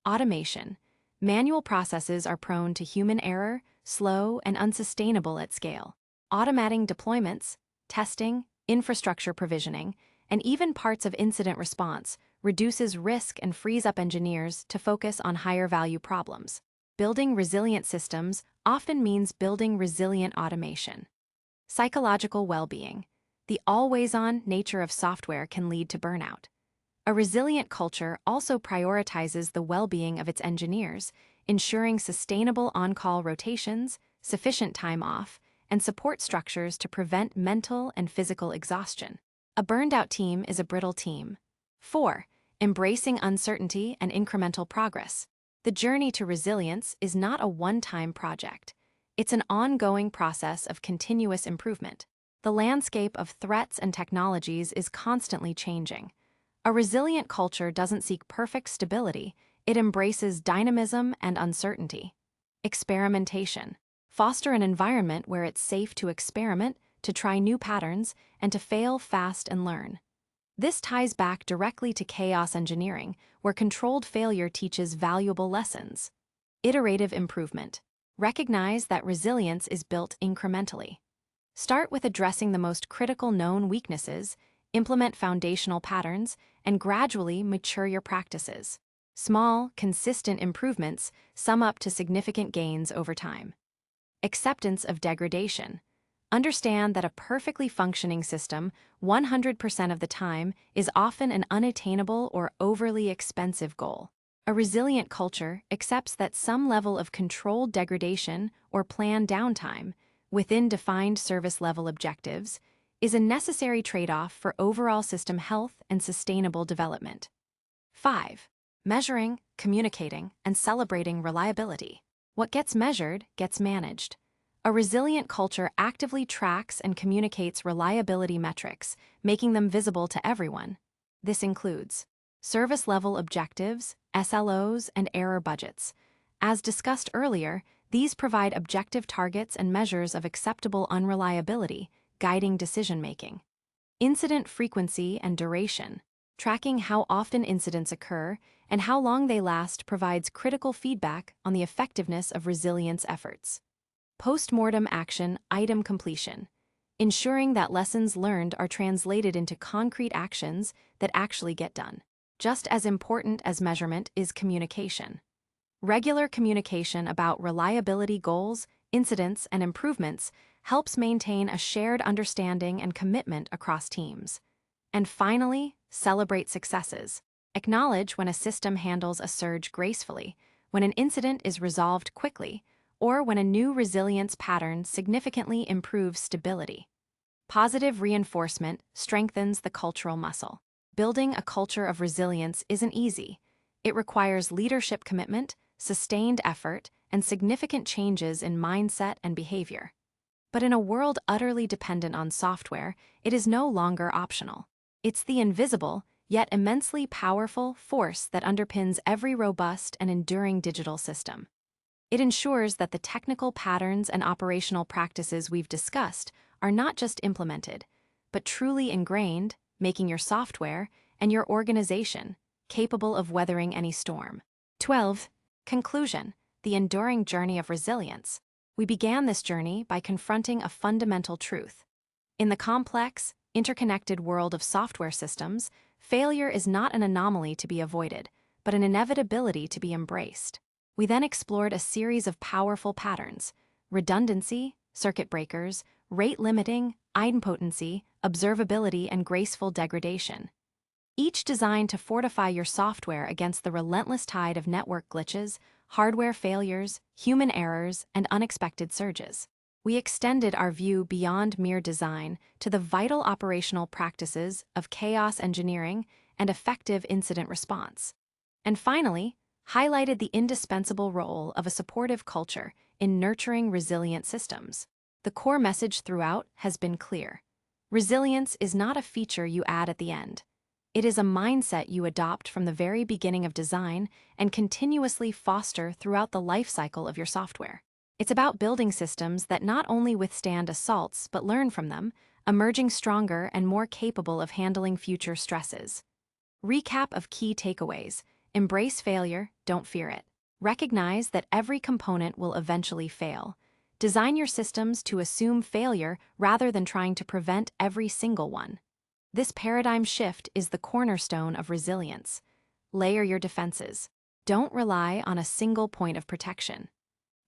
Automation. Manual processes are prone to human error, slow, and unsustainable at scale. Automating deployments, testing, infrastructure provisioning, and even parts of incident response reduces risk and frees up engineers to focus on higher-value problems. Building resilient systems often means building resilient automation. Psychological well-being. The always-on nature of software can lead to burnout. A resilient culture also prioritizes the well-being of its engineers, ensuring sustainable on-call rotations, sufficient time off, and support structures to prevent mental and physical exhaustion. A burned-out team is a brittle team. 4. Embracing uncertainty and incremental progress. The journey to resilience is not a one-time project. It's an ongoing process of continuous improvement. The landscape of threats and technologies is constantly changing. A resilient culture doesn't seek perfect stability, it embraces dynamism and uncertainty. Experimentation. Foster an environment where it's safe to experiment, to try new patterns, and to fail fast and learn. This ties back directly to chaos engineering, where controlled failure teaches valuable lessons. Iterative improvement. Recognize that resilience is built incrementally. Start with addressing the most critical known weaknesses, implement foundational patterns, and gradually mature your practices. Small, consistent improvements sum up to significant gains over time. Acceptance of degradation. Understand that a perfectly functioning system, 100% of the time, is often an unattainable or overly expensive goal. A resilient culture accepts that some level of controlled degradation or planned downtime, within defined service level objectives, is a necessary trade-off for overall system health and sustainable development. 5. Measuring, communicating, and celebrating reliability. What gets measured gets managed. A resilient culture actively tracks and communicates reliability metrics, making them visible to everyone. This includes service-level objectives, SLOs, and error budgets. As discussed earlier, these provide objective targets and measures of acceptable unreliability, guiding decision-making. Incident frequency and duration. Tracking how often incidents occur and how long they last provides critical feedback on the effectiveness of resilience efforts. Post-mortem action item completion. Ensuring that lessons learned are translated into concrete actions that actually get done. Just as important as measurement is communication. Regular communication about reliability goals, incidents, and improvements helps maintain a shared understanding and commitment across teams. And finally, celebrate successes. Acknowledge when a system handles a surge gracefully, when an incident is resolved quickly, or when a new resilience pattern significantly improves stability. Positive reinforcement strengthens the cultural muscle. Building a culture of resilience isn't easy. It requires leadership commitment, sustained effort, and significant changes in mindset and behavior. But in a world utterly dependent on software, it is no longer optional. It's the invisible, yet immensely powerful force that underpins every robust and enduring digital system. It ensures that the technical patterns and operational practices we've discussed are not just implemented, but truly ingrained, making your software and your organization capable of weathering any storm. 12. Conclusion: the enduring journey of resilience. We began this journey by confronting a fundamental truth. In the complex, interconnected world of software systems, failure is not an anomaly to be avoided, but an inevitability to be embraced. We then explored a series of powerful patterns: redundancy, circuit breakers, rate limiting, idempotency, observability, and graceful degradation. Each designed to fortify your software against the relentless tide of network glitches, hardware failures, human errors, and unexpected surges. We extended our view beyond mere design to the vital operational practices of chaos engineering and effective incident response. And finally, highlighted the indispensable role of a supportive culture in nurturing resilient systems. The core message throughout has been clear. Resilience is not a feature you add at the end. It is a mindset you adopt from the very beginning of design and continuously foster throughout the life cycle of your software. It's about building systems that not only withstand assaults but learn from them, emerging stronger and more capable of handling future stresses. Recap of key takeaways: embrace failure, don't fear it. Recognize that every component will eventually fail. Design your systems to assume failure rather than trying to prevent every single one. This paradigm shift is the cornerstone of resilience. Layer your defenses. Don't rely on a single point of protection.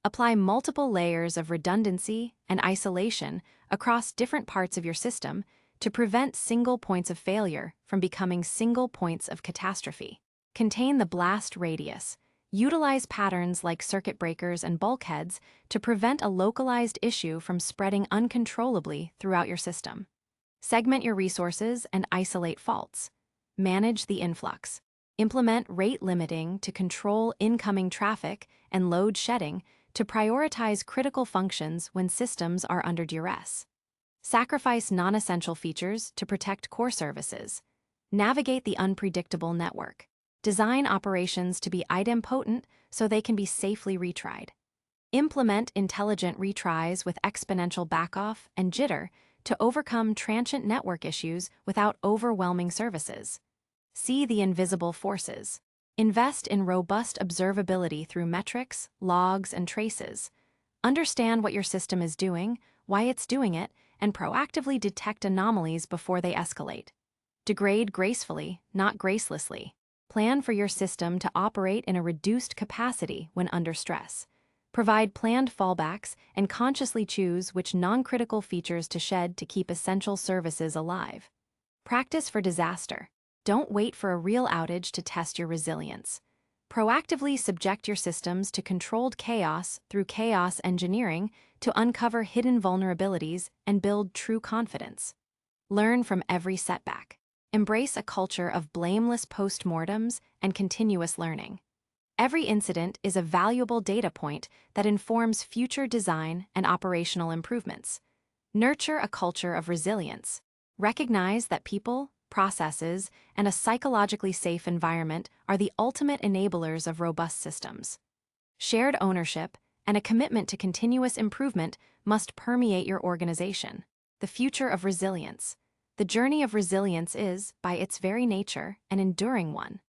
Apply multiple layers of redundancy and isolation across different parts of your system to prevent single points of failure from becoming single points of catastrophe. Contain the blast radius. Utilize patterns like circuit breakers and bulkheads to prevent a localized issue from spreading uncontrollably throughout your system. Segment your resources and isolate faults. Manage the influx. Implement rate limiting to control incoming traffic and load shedding to prioritize critical functions when systems are under duress. Sacrifice non-essential features to protect core services. Navigate the unpredictable network. Design operations to be idempotent so they can be safely retried. Implement intelligent retries with exponential backoff and jitter to overcome transient network issues without overwhelming services. See the invisible forces. Invest in robust observability through metrics, logs, and traces. Understand what your system is doing, why it's doing it, and proactively detect anomalies before they escalate. Degrade gracefully, not gracelessly. Plan for your system to operate in a reduced capacity when under stress. Provide planned fallbacks and consciously choose which non-critical features to shed to keep essential services alive. Practice for disaster. Don't wait for a real outage to test your resilience. Proactively subject your systems to controlled chaos through chaos engineering to uncover hidden vulnerabilities and build true confidence. Learn from every setback. Embrace a culture of blameless postmortems and continuous learning. Every incident is a valuable data point that informs future design and operational improvements. Nurture a culture of resilience. Recognize that people, processes, and a psychologically safe environment are the ultimate enablers of robust systems. Shared ownership and a commitment to continuous improvement must permeate your organization. The future of resilience. The journey of resilience is, by its very nature, an enduring one.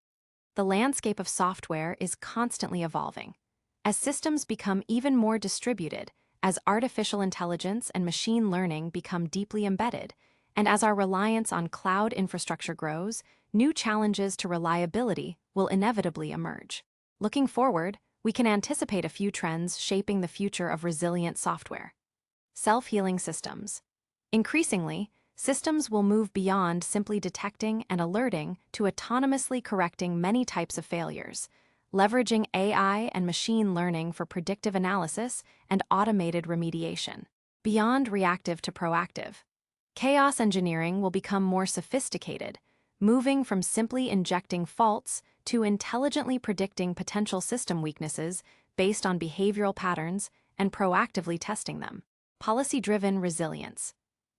The landscape of software is constantly evolving. As systems become even more distributed, as artificial intelligence and machine learning become deeply embedded, and as our reliance on cloud infrastructure grows, new challenges to reliability will inevitably emerge. Looking forward, we can anticipate a few trends shaping the future of resilient software. Self-healing systems. Increasingly, systems will move beyond simply detecting and alerting to autonomously correcting many types of failures, leveraging AI and machine learning for predictive analysis and automated remediation. Beyond reactive to proactive, chaos engineering will become more sophisticated, moving from simply injecting faults to intelligently predicting potential system weaknesses based on behavioral patterns and proactively testing them. Policy-driven resilience.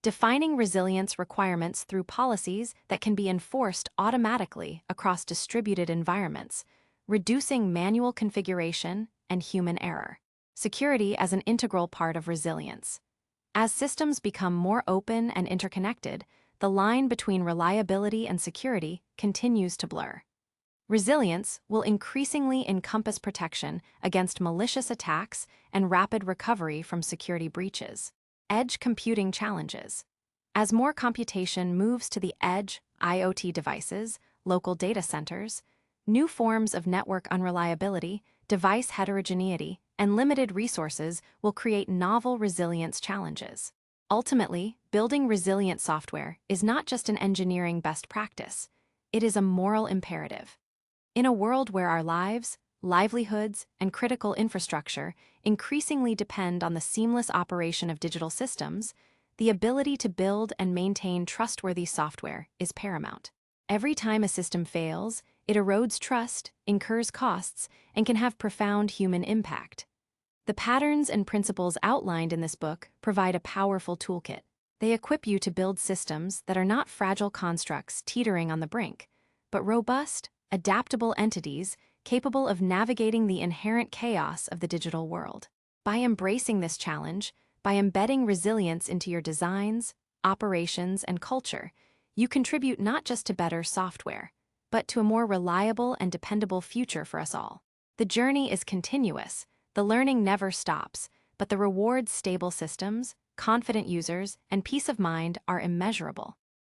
Defining resilience requirements through policies that can be enforced automatically across distributed environments, reducing manual configuration and human error. Security as an integral part of resilience. As systems become more open and interconnected, the line between reliability and security continues to blur. Resilience will increasingly encompass protection against malicious attacks and rapid recovery from security breaches. Edge computing challenges. As more computation moves to the edge, IoT devices, local data centers, new forms of network unreliability, device heterogeneity, and limited resources will create novel resilience challenges. Ultimately, building resilient software is not just an engineering best practice, it is a moral imperative. In a world where our lives, livelihoods, and critical infrastructure increasingly depend on the seamless operation of digital systems, the ability to build and maintain trustworthy software is paramount. Every time a system fails, it erodes trust, incurs costs, and can have profound human impact. The patterns and principles outlined in this book provide a powerful toolkit. They equip you to build systems that are not fragile constructs teetering on the brink, but robust, adaptable entities capable of navigating the inherent chaos of the digital world. By embracing this challenge, by embedding resilience into your designs, operations, and culture, you contribute not just to better software, but to a more reliable and dependable future for us all. The journey is continuous, the learning never stops, but the rewards stable systems, confident users, and peace of mind are immeasurable.